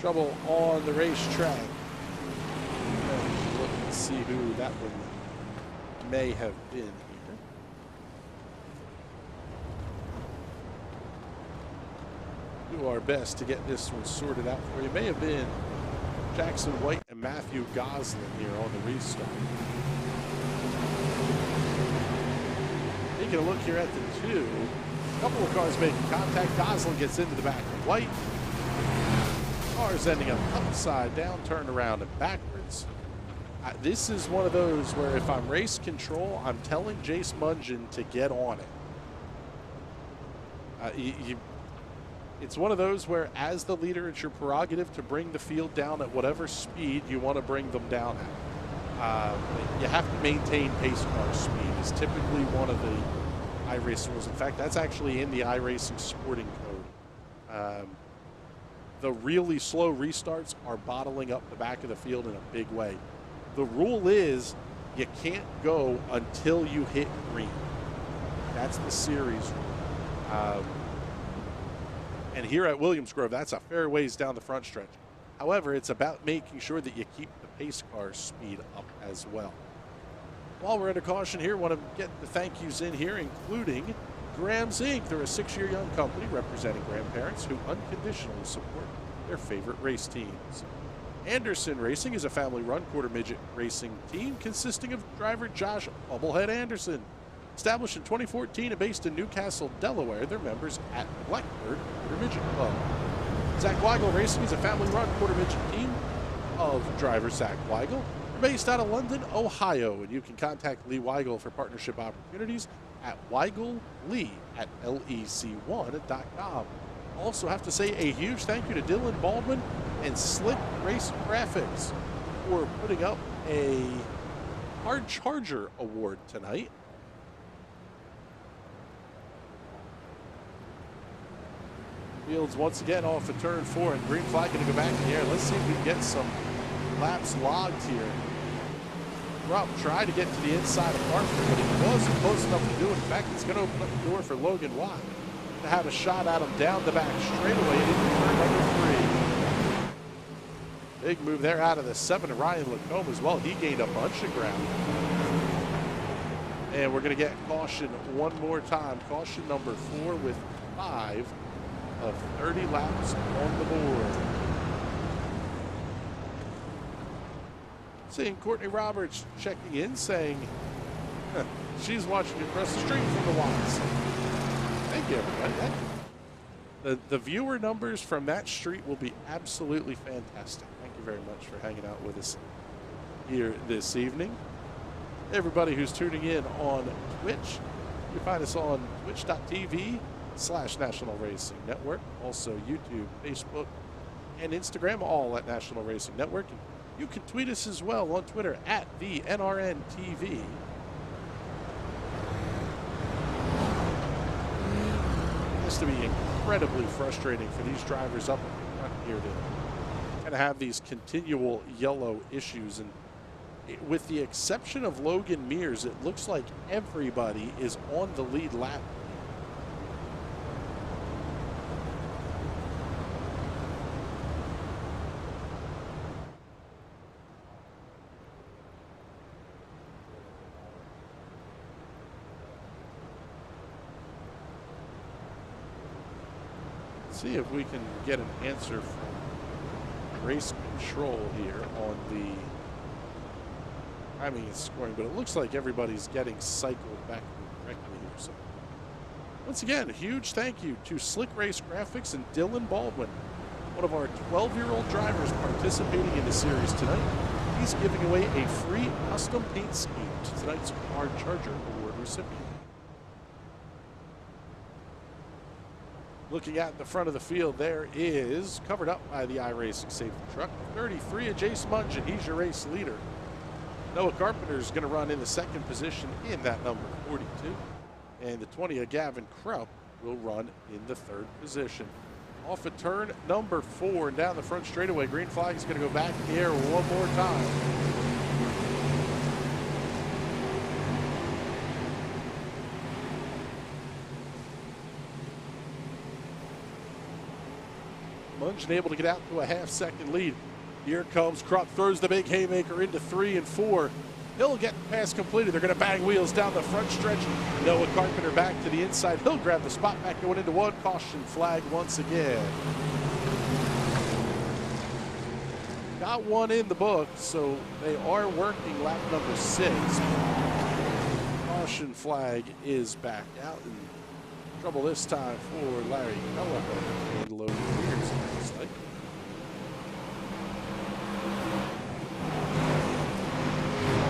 Trouble on the racetrack. Look and see who that one may have been here. Do our best to get this one sorted out for you. May have been Jackson White and Matthew Goslin here on the restart. Taking a look here at the 2. A couple of cars making contact. Goslin gets into the back of White. Cars ending up upside down, turned around and backwards. This is one of those where if I'm race control, I'm telling Jace Mungen to get on it. It's one of those where as the leader, it's your prerogative to bring the field down at whatever speed you want to bring them down at. You have to maintain pace car speed is typically one of the iRacing rules. In fact, that's actually in the iRacing sporting code. The really slow restarts are bottling up the back of the field in a big way. The rule is you can't go until you hit green. That's the series rule. And here at Williams Grove, that's a fair ways down the front stretch. However, it's about making sure that you keep the pace car speed up as well. While we're under caution here, want to get the thank yous in here, including Graham's Inc. They're a 6-year young company representing grandparents who unconditionally support their favorite race teams. Anderson Racing is a family-run quarter midget racing team consisting of driver Josh Bubblehead Anderson. Established in 2014 and based in Newcastle, Delaware, they're members at Blackbird Quarter Midget Club. Zach Weigel Racing is a family-run quarter midget team of driver Zach Weigel. They're based out of London, Ohio, and you can contact Lee Weigel for partnership opportunities at WeigelLee at lec1.com. Also have to say a huge thank you to Dylan Baldwin and Slick Race Graphics for putting up a Hard Charger Award tonight. Fields once again off of turn 4, and green flag going to go back in the air. Let's see if we can get some laps logged here. Rupp tried to get to the inside of Parker, but he wasn't close enough to do it. In fact, it's going to open up the door for Logan Watt to have a shot at him down the back straightaway into turn number 3. Big move there out of the 7 of Ryan Lacombe as well. He gained a bunch of ground. And we're going to get caution one more time. Caution number 4 with 5 of 30 laps on the board. Seeing Courtney Roberts checking in, saying she's watching across the street from the Watts. Thank you, everybody. The viewer numbers from that street will be absolutely fantastic. Thank you very much for hanging out with us here this evening. Everybody who's tuning in on Twitch, you can find us on twitch.tv/National Racing Network. Also YouTube, Facebook, and Instagram, all at National Racing Network. And you can tweet us as well on Twitter at the NRNTV. It has to be incredibly frustrating for these drivers up in the front here to kind of have these continual yellow issues. And with the exception of Logan Mears, it looks like everybody is on the lead lap. See if we can get an answer from race control here on the timing and scoring, but it looks like everybody's getting cycled back correctly here. So once again, a huge thank you to Slick Race Graphics and Dylan Baldwin, one of our 12-year-old drivers participating in the series tonight. He's giving away a free custom paint scheme to tonight's Hard Charger Award recipient. Looking at the front of the field, there is, covered up by the iRacing safety truck, 33 of Jace Munch, and he's your race leader. Noah Carpenter is going to run in the second position in that number 42. And the 20 of Gavin Krupp will run in the third position. Off of turn number 4 and down the front straightaway, green flag is going to go back in the air one more time. Munch able to get out to a half-second lead. Here comes Krupp, throws the big haymaker into 3 and 4. He'll get the pass completed. They're going to bang wheels down the front stretch. Noah Carpenter back to the inside. He'll grab the spot back going into 1. Caution flag once again. Got one in the book, so they are working lap number 6. Caution flag is back out. And trouble this time for Larry Kelleher and Logan Mears.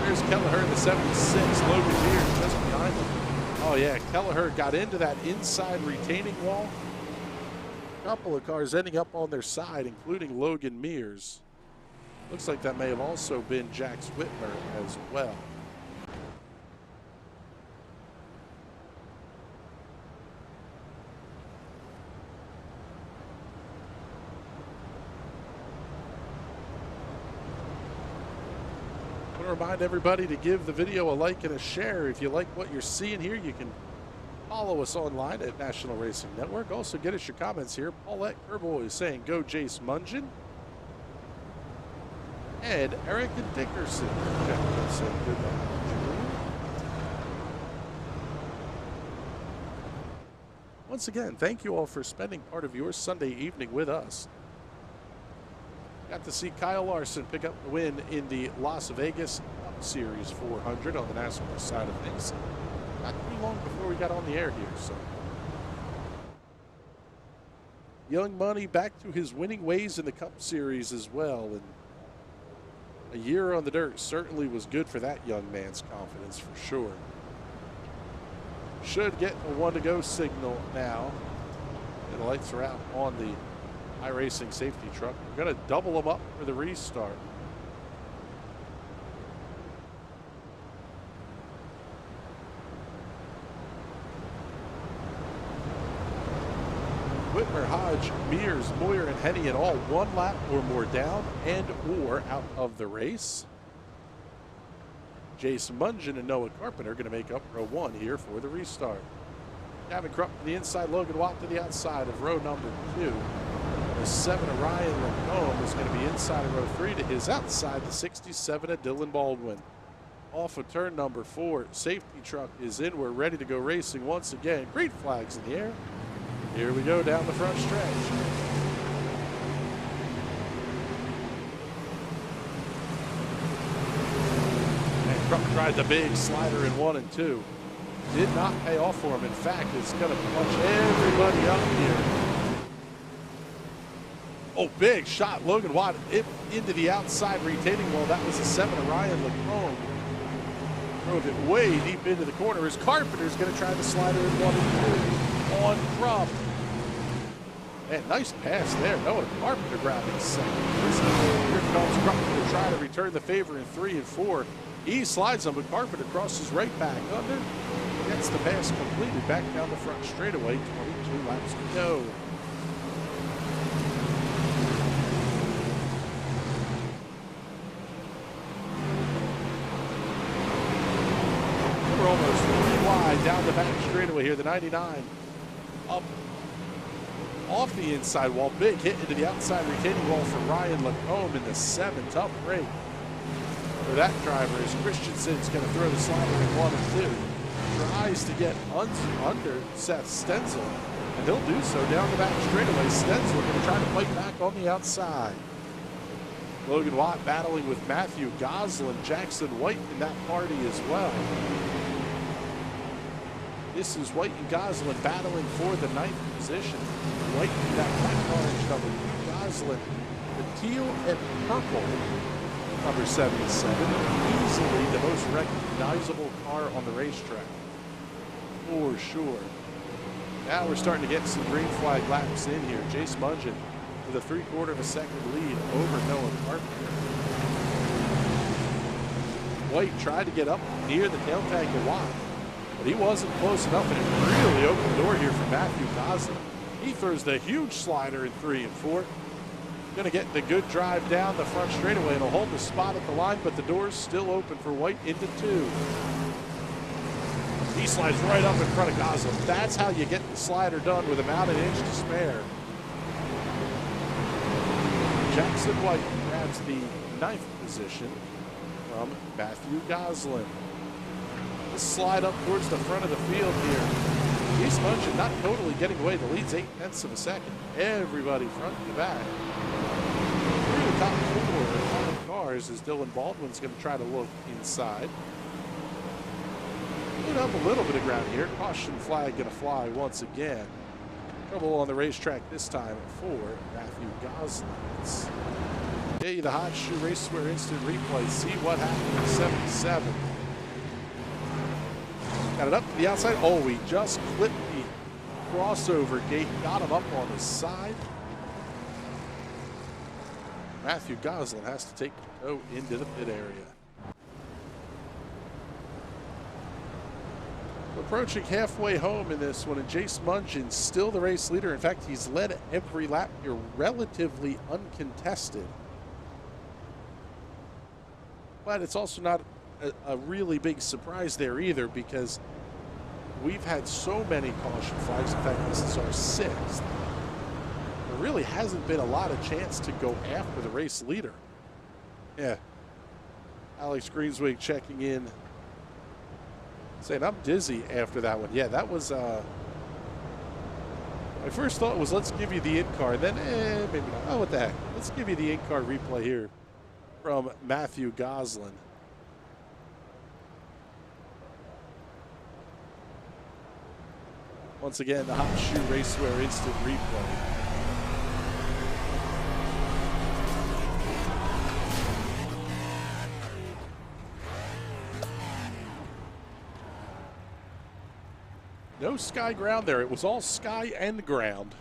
There's Kelleher in the 76, Logan Mears just behind him. Oh yeah, Kelleher got into that inside retaining wall. A couple of cars ending up on their side, including Logan Mears. Looks like that may have also been Jax Whitmer as well. I want to remind everybody to give the video a like and a share. If you like what you're seeing here, you can follow us online at National Racing Network. Also, get us your comments here. Paulette Kerboy is saying, go Jace Mungen. And Erica Dickerson. Saying, good night. Once again, thank you all for spending part of your Sunday evening with us. Got to see Kyle Larson pick up the win in the Las Vegas Cup Series 400 on the NASCAR side of things. Not too long before we got on the air here, so. Young Money back to his winning ways in the Cup Series as well. And a year on the dirt certainly was good for that young man's confidence for sure. Should get a 1 to go signal now. And the lights are out on the iRacing safety truck. We're going to double them up for the restart. Whitmer, Hodge, Mears, Moyer, and Henny at all 1 lap or more down and or out of the race. Jason Mungen and Noah Carpenter going to make up row 1 here for the restart. Gavin Krupp to the inside, Logan Watt to the outside of row number 2. The 7 of Ryan Lacombe is going to be inside of row 3 to his outside, the 67 of Dylan Baldwin. Off of turn number 4, safety truck is in. We're ready to go racing once again. Green flags in the air. Here we go down the front stretch. And Krupp tried the big slider in 1 and 2. Did not pay off for him. In fact, it's going to punch everybody up here. Oh, big shot. Logan Watt into the outside retaining wall. That was a 7 of Ryan Lacombe. Drove it way deep into the corner. As Carpenter's going to try the slider in 1 and 2 on Krupp. And nice pass there. Noah Carpenter grabbing second. Here comes Krupp to try to return the favor in 3 and 4. He slides him, but Carpenter crosses right back under. Gets the pass completed back down the front straightaway. 22 laps to go. We're almost 3 wide down the back straightaway here. The 99 up off the inside wall. Big hit into the outside retaining wall for Ryan Lacombe in the 7. Tough break for that driver as Christensen's going to throw the slider in 1 and 2. Tries to get under Seth Stenzel, and he'll do so down the back straightaway. Stenzel going to try to fight back on the outside. Logan Watt battling with Matthew Goslin, Jackson White in that party as well. This is White and Goslin battling for the 9th position. White in that black orange number 2, Goslin the teal and purple number 77. Easily the most recognizable car on the racetrack, for sure. Now we're starting to get some green flag laps in here. Jace Mungen with a 3/4 of a second lead over Noah Carpenter. White tried to get up near the tail tag of Watt, but he wasn't close enough, and it really opened the door here for Matthew Goslin. He throws the huge slider in 3 and 4. Going to get the good drive down the front straightaway, and he'll hold the spot at the line, but the door's still open for White into 2. He slides right up in front of Goslin. That's how you get the slider done with about an inch to spare. Jackson White grabs the 9th position from Matthew Goslin. Let's slide up towards the front of the field here. Jace Mungen not totally getting away. The lead's 0.8 of a second. Everybody front to back. Through the top 4 cars as Dylan Baldwin's going to try to look inside. Put up a little bit of ground here. Caution flag going to fly once again. Trouble on the racetrack this time for Matthew Goslin. Get you the Hot Shoe Racewear Instant Replay. See what happened in 77. Got it up to the outside. Oh, we just clipped the crossover gate. Got him up on the side. Matthew Goslin has to take the tow into the pit area. We're approaching halfway home in this one, and Jace Mungin's still the race leader. In fact, he's led every lap here relatively uncontested. But it's also not a really big surprise there either, because we've had so many caution flags. In fact, this is our sixth. There really hasn't been a lot of chance to go after the race leader. Yeah. Alex Greenswig checking in, saying, I'm dizzy after that one. Yeah, that was, my first thought was, let's give you the in-car. Then, maybe not. Oh, what the heck. Let's give you the in-car replay here from Matthew Goslin. Once again, the Hot Shoe Racewear instant replay. No sky ground there. It was all sky and ground.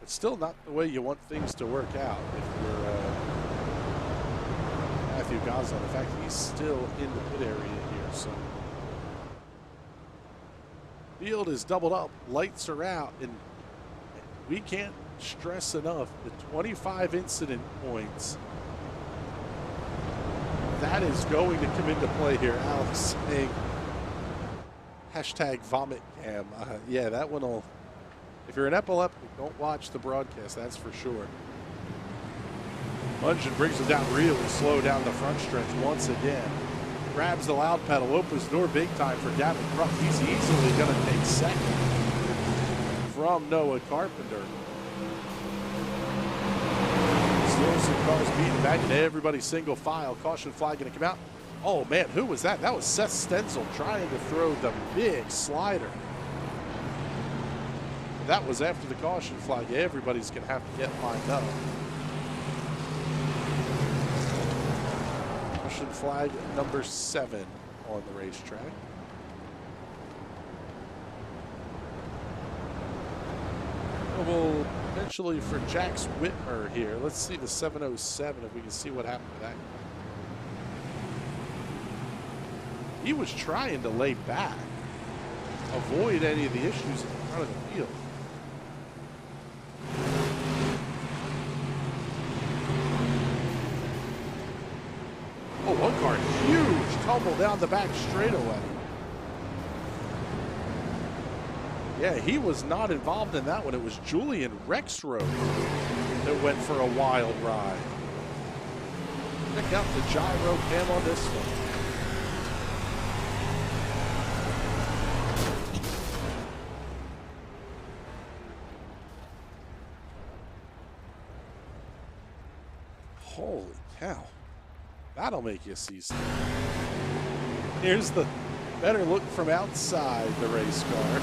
It's still not the way you want things to work out if you're Matthew Goslin. In fact, he's still in the pit area here. So field is doubled up. Lights are out. And we can't stress enough the 25 incident points. That is going to come into play here. Alex saying, hashtag vomit cam. Yeah, that one will, if you're an epileptic, don't watch the broadcast, that's for sure. Mungin brings it down really slow down the front stretch once again. Grabs the loud pedal, opens the door big time for Gavin Crump. He's easily going to take second from Noah Carpenter. Still some cars beating back, and everybody single file. Caution flag going to come out. Oh, man, who was that? That was Seth Stenzel trying to throw the big slider. That was after the caution flag. Everybody's going to have to get lined up. Caution flag number 7 on the racetrack. Well, potentially for Jax Whitmer here. Let's see the 707 if we can see what happened to that. He was trying to lay back, avoid any of the issues in front of the field. Oh, one car, huge tumble down the back straightaway. Yeah, he was not involved in that one. It was Julian Rexroad that went for a wild ride. Check out the gyro cam on this one. Holy cow. That'll make you see something. Here's the better look from outside the race car.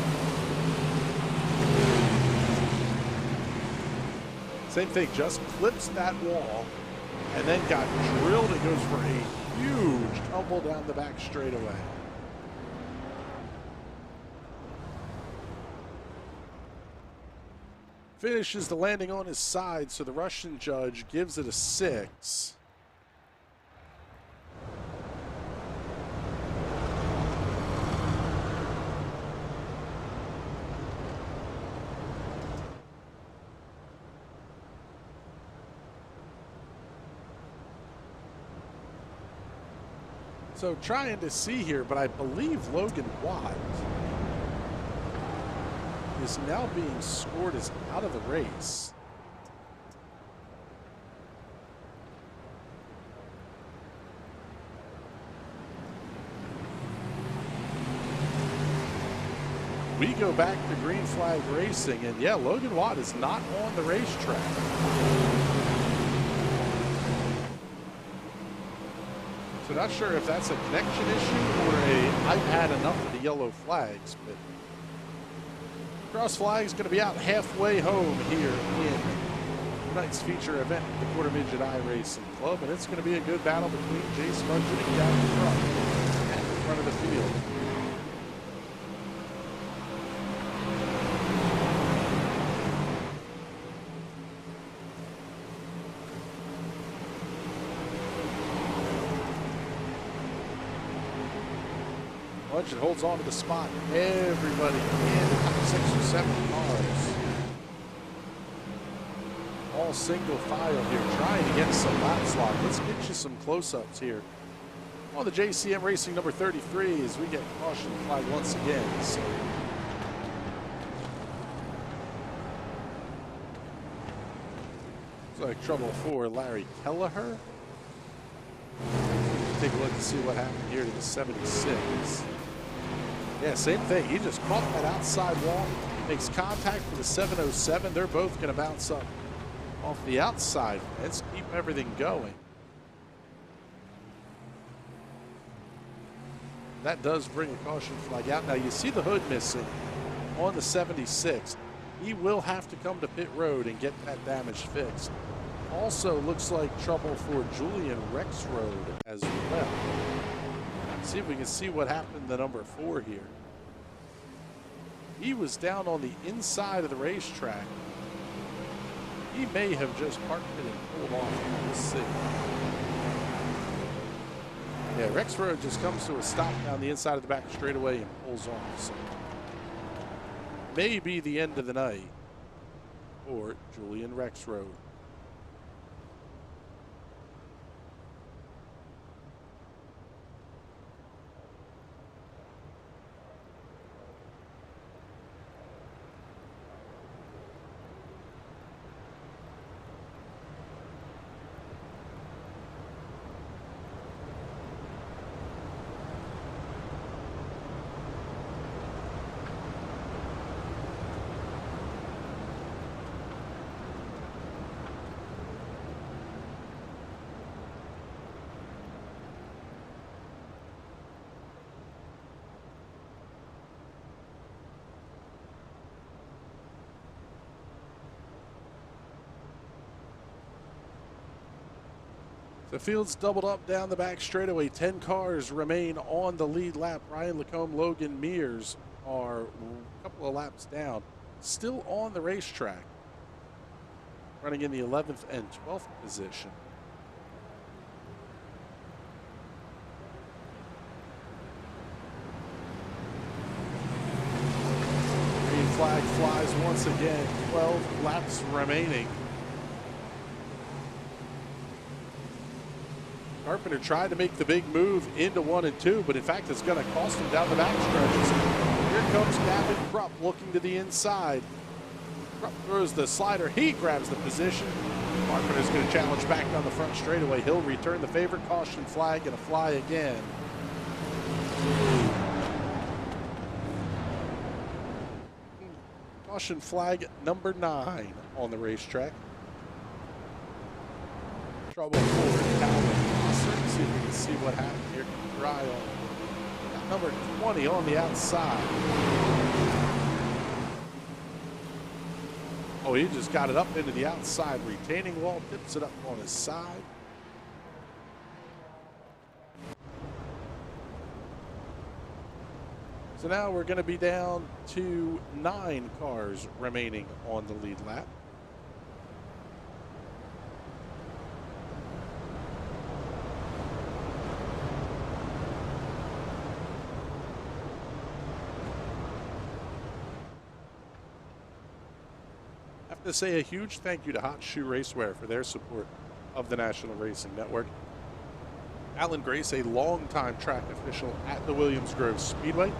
Same thing, just clips that wall and then got drilled. It goes for a huge tumble down the back straightaway. Finishes the landing on his side, so the Russian judge gives it a 6. So trying to see here, but I believe Logan Watt is now being scored as out of the race. We go back to green flag racing, and yeah, Logan Watt is not on the racetrack. So not sure if that's a connection issue or I've had enough of the yellow flags, but cross flag is going to be out halfway home here in tonight's feature event at the Quarter Midget iRacing Club, and it's going to be a good battle between Jace Mungin and Gavin Crump at the front of the field. Budget holds on to the spot. Everybody in the top 6 or 7 cars. All single file here, trying to get some lap slot. Let's get you some close-ups here on the JCM Racing number 33 as we get caution flag once again. So looks like trouble for Larry Kelleher. Take a look and see what happened here to the 76. Yeah, same thing. He just caught that outside wall, makes contact with the 707. They're both going to bounce up off the outside. Let's keep everything going. That does bring a caution flag out. Now you see the hood missing on the 76. He will have to come to pit road and get that damage fixed. Also looks like trouble for Julian Rexroad as well. Let's see if we can see what happened to number 4 here. He was down on the inside of the racetrack. He may have just parked it and pulled off. We'll see. Yeah, Rexroad just comes to a stop down the inside of the back straightaway and pulls off. So maybe the end of the night for Julian Rexroad. The field's doubled up down the back straightaway. 10 cars remain on the lead lap. Ryan Lacombe, Logan Mears are a couple of laps down. Still on the racetrack. Running in the 11th and 12th position. Green flag flies once again. 12 laps remaining. Carpenter tried to make the big move into 1 and 2, but in fact it's going to cost him down the back stretches. Here comes Gavin Krupp looking to the inside. Krupp throws the slider. He grabs the position. Carpenter's going to challenge back down the front straightaway. He'll return the favor. Caution flag and a fly again. Caution flag number 9 on the racetrack. Trouble for Calvin. See if we can see what happened here. Dry on number 20 on the outside. Oh, he just got it up into the outside retaining wall, tips it up on his side. So now we're going to be down to 9 cars remaining on the lead lap. To say a huge thank you to Hot Shoe Racewear for their support of the National Racing Network. Alan Grace, a longtime track official at the Williams Grove Speedway,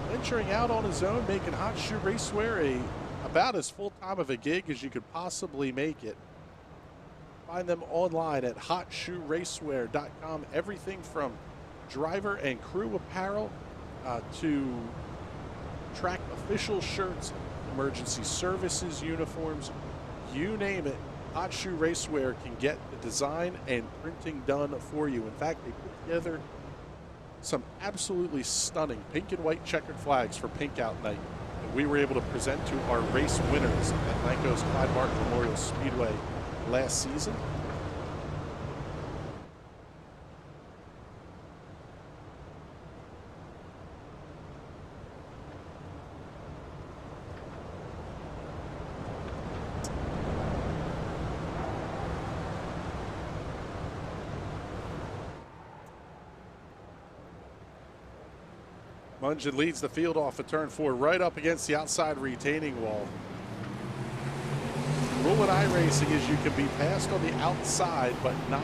venturing out on his own, making Hot Shoe Racewear about as full-time of a gig as you could possibly make it. Find them online at hotshoeracewear.com. Everything from driver and crew apparel to track official shirts, emergency services uniforms, you name it. Hot Shoe Racewear can get the design and printing done for you. In fact, they put together some absolutely stunning pink and white checkered flags for Pink Out Night that we were able to present to our race winners at Lanco's Clyde Martin Memorial Speedway last season. Mungian leads the field off of turn 4, right up against the outside retaining wall. The rule in iRacing is you can be passed on the outside, but not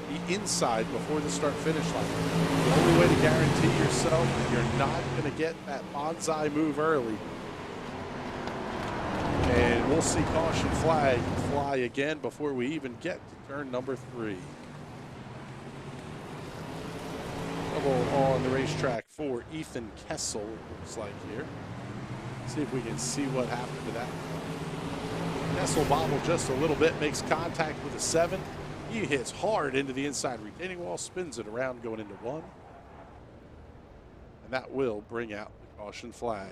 the inside before the start-finish line. The only way to guarantee yourself that you're not going to get that bonsai move early. And we'll see caution flag fly again before we even get to turn number 3. Trouble on the racetrack for Ethan Kessel, it looks like here. See if we can see what happened to that. Kessel bobbled just a little bit, makes contact with a 7. He hits hard into the inside retaining wall, spins it around going into 1. And that will bring out the caution flag.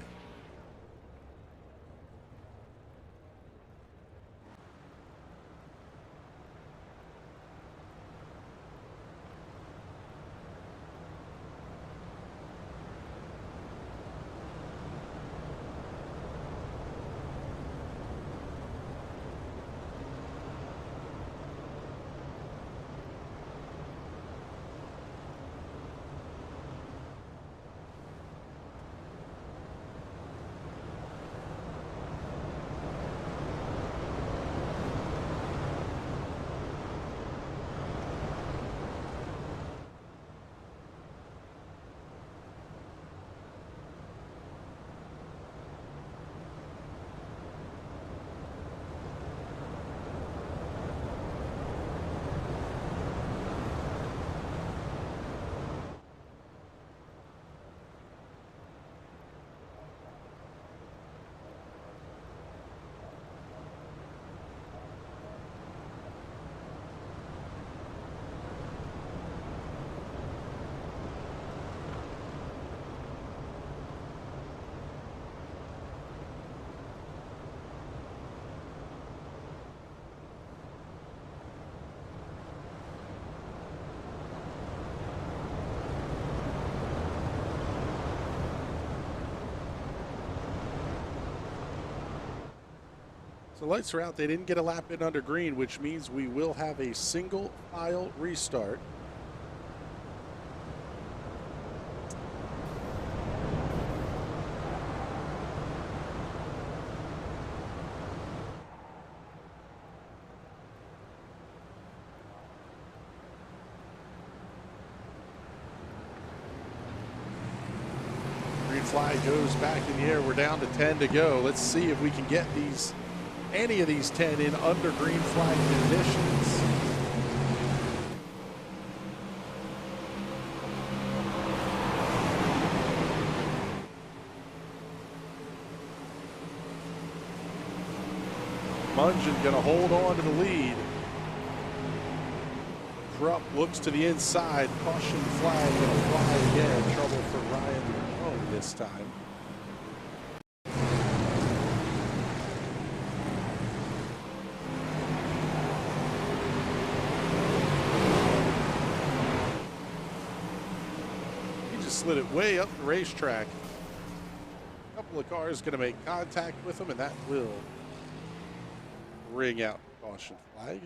So lights are out. They didn't get a lap in under green, which means we will have a single file restart. Green flag goes back in the air. We're down to 10 to go. Let's see if we can get any of these 10 in under green flag conditions. Mungian going to hold on to the lead. Krupp looks to the inside. Caution flag going to fly again. Trouble for Ryan Mahone this time. Slid it way up the racetrack. A couple of cars going to make contact with him, and that will ring out the caution flag.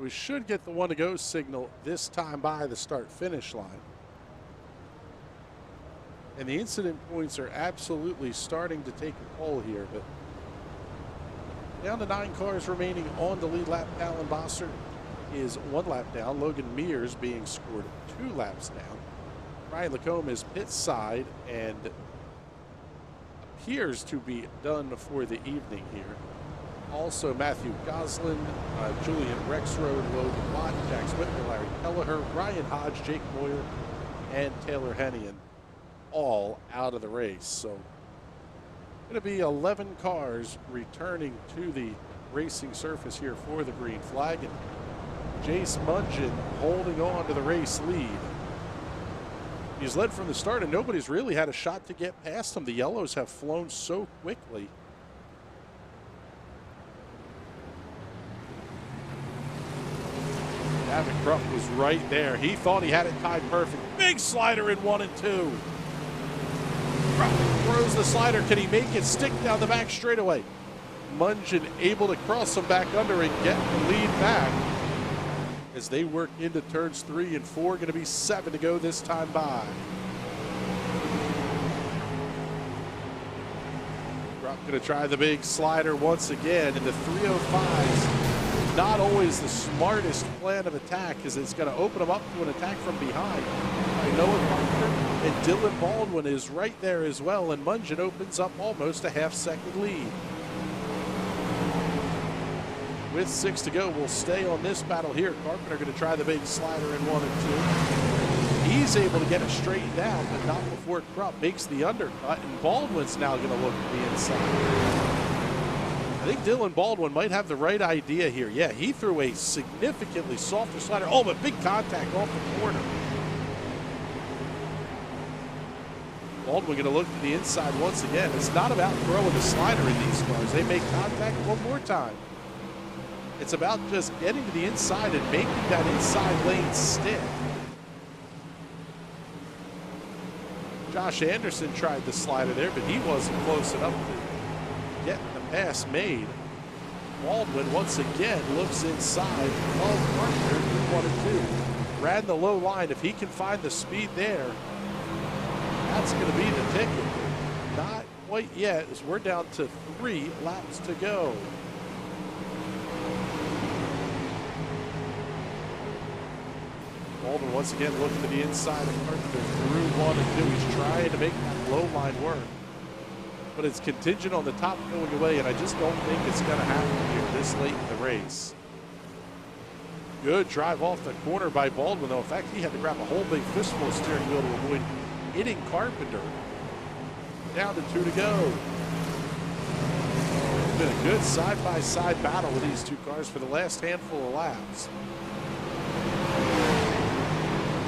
We should get the 1 to go signal this time by the start-finish line. And the incident points are absolutely starting to take a toll here, but down to 9 cars remaining on the lead lap. Alan Bossert is 1 lap down. Logan Mears being scored 2 laps down. Ryan Lacombe is pit side and appears to be done for the evening here. Also, Matthew Goslin, Julian Rexroad, Logan Watt, Jack Whitmer, Larry Kelleher, Ryan Hodge, Jake Moyer, and Taylor Hennian all out of the race. So, going to be 11 cars returning to the racing surface here for the green flag. And Jace Mungin holding on to the race lead. He's led from the start, and nobody's really had a shot to get past him. The yellows have flown so quickly. Gavin Krupp was right there. He thought he had it tied perfect. Big slider in 1 and 2. Krupp throws the slider. Can he make it stick down the back straightaway? Mungin able to cross him back under and get the lead back as they work into turns 3 and 4. Going to be 7 to go this time by. Krupp going to try the big slider once again, and the 305s. Not always the smartest plan of attack, because it's going to open them up to an attack from behind. I know it, Parker, and Dylan Baldwin is right there as well, and Mungin opens up almost a half-second lead. With 6 to go, we'll stay on this battle here. Carpenter going to try the big slider in 1 and 2. He's able to get it straight down, but not before Krupp makes the undercut, and Baldwin's now going to look to the inside. I think Dylan Baldwin might have the right idea here. Yeah, he threw a significantly softer slider. Oh, but big contact off the corner. Baldwin going to look to the inside once again. It's not about throwing the slider in these cars. They make contact one more time. It's about just getting to the inside and making that inside lane stick. Josh Anderson tried the slider there, but he wasn't close enough to get the pass made. Baldwin once again looks inside of Carpenter in 1 and 2. Ran the low line. If he can find the speed there, that's going to be the ticket. Not quite yet, as we're down to 3 laps to go. Baldwin once again looking to the inside of Carpenter through 1 and 2. He's trying to make that low line work. But it's contingent on the top going away, and I just don't think it's going to happen here this late in the race. Good drive off the corner by Baldwin, though. In fact, he had to grab a whole big fistful of steering wheel to avoid hitting Carpenter. Down to 2 to go. It's been a good side-by-side battle with these two cars for the last handful of laps.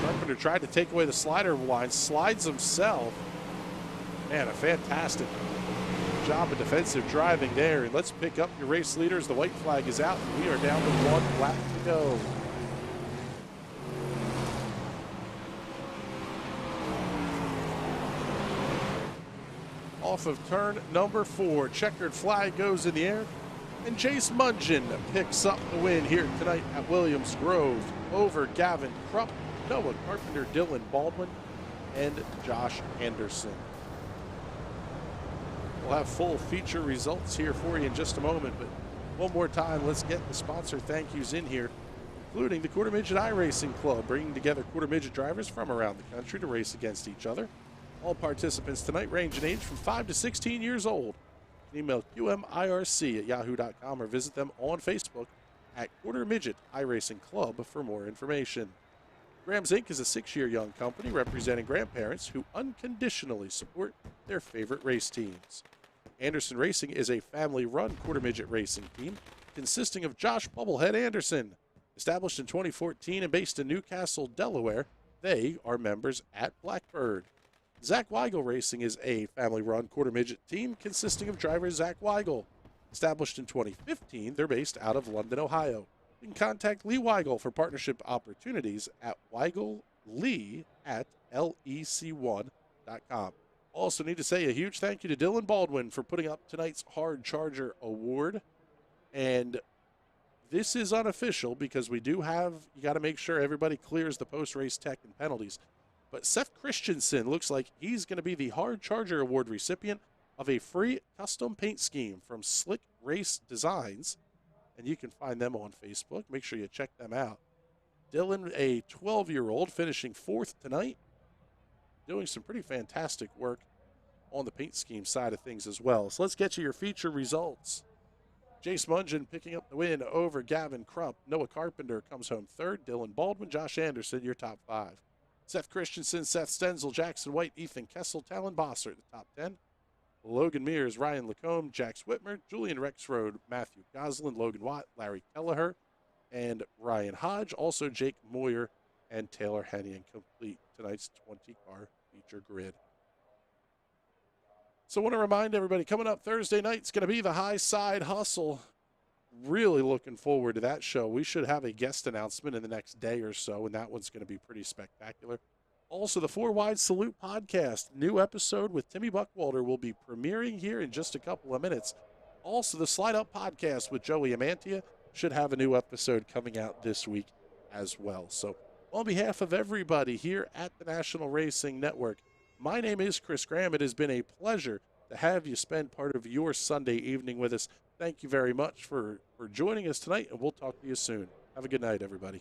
Carpenter tried to take away the slider line, slides himself. Man, a fantastic job of defensive driving there. And let's pick up your race leaders. The white flag is out. We are down to 1 lap to go. Off of turn number 4, checkered flag goes in the air, and Jace Mungin picks up the win here tonight at Williams Grove over Gavin Krupp, Noah Carpenter, Dylan Baldwin, and Josh Anderson. We'll have full feature results here for you in just a moment, but one more time, let's get the sponsor thank yous in here, including the Quarter Midget iRacing Club, bringing together Quarter Midget drivers from around the country to race against each other. All participants tonight range in age from 5 to 16 years old. Email qmirc@yahoo.com or visit them on Facebook at Quarter Midget iRacing Club for more information. Grams Inc. is a 6-year young company representing grandparents who unconditionally support their favorite race teams. Anderson Racing is a family-run Quarter Midget racing team consisting of Josh Bubblehead Anderson. Established in 2014 and based in Newcastle, Delaware, they are members at Blackbird. Zach Weigel Racing is a family-run Quarter Midget team consisting of driver Zach Weigel. Established in 2015, they're based out of London, Ohio. You can contact Lee Weigel for partnership opportunities at weigellee@lec1.com. Also need to say a huge thank you to Dylan Baldwin for putting up tonight's Hard Charger Award. And this is unofficial because we do have, you got to make sure everybody clears the post-race tech and penalties. But Seth Christensen looks like he's going to be the Hard Charger Award recipient of a free custom paint scheme from Slick Race Designs. And you can find them on Facebook. Make sure you check them out. Dylan, a 12-year-old, finishing 4th tonight. doing some pretty fantastic work on the paint scheme side of things as well. So let's get you your feature results. Jace Mungen picking up the win over Gavin Crump. Noah Carpenter comes home third. Dylan Baldwin, Josh Anderson, your top five. Seth Christensen, Seth Stenzel, Jackson White, Ethan Kessel, Talon Bosser, the top 10. Logan Mears, Ryan Lacombe, Jax Whitmer, Julian Rexroad, Matthew Goslin, Logan Watt, Larry Kelleher, and Ryan Hodge. Also, Jake Moyer and Taylor Hennian complete tonight's 20-car feature grid. So I want to remind everybody, coming up Thursday night, it's going to be the High Side Hustle. Really looking forward to that show. We should have a guest announcement in the next day or so, and that one's going to be pretty spectacular. Also, the Four Wide Salute podcast, new episode with Timmy Buckwalter will be premiering here in just a couple of minutes. Also, the Slide Up podcast with Joey Amantia should have a new episode coming out this week as well. So, on behalf of everybody here at the National Racing Network, my name is Chris Graham. It has been a pleasure to have you spend part of your Sunday evening with us. Thank you very much for joining us tonight, and we'll talk to you soon. Have a good night, everybody.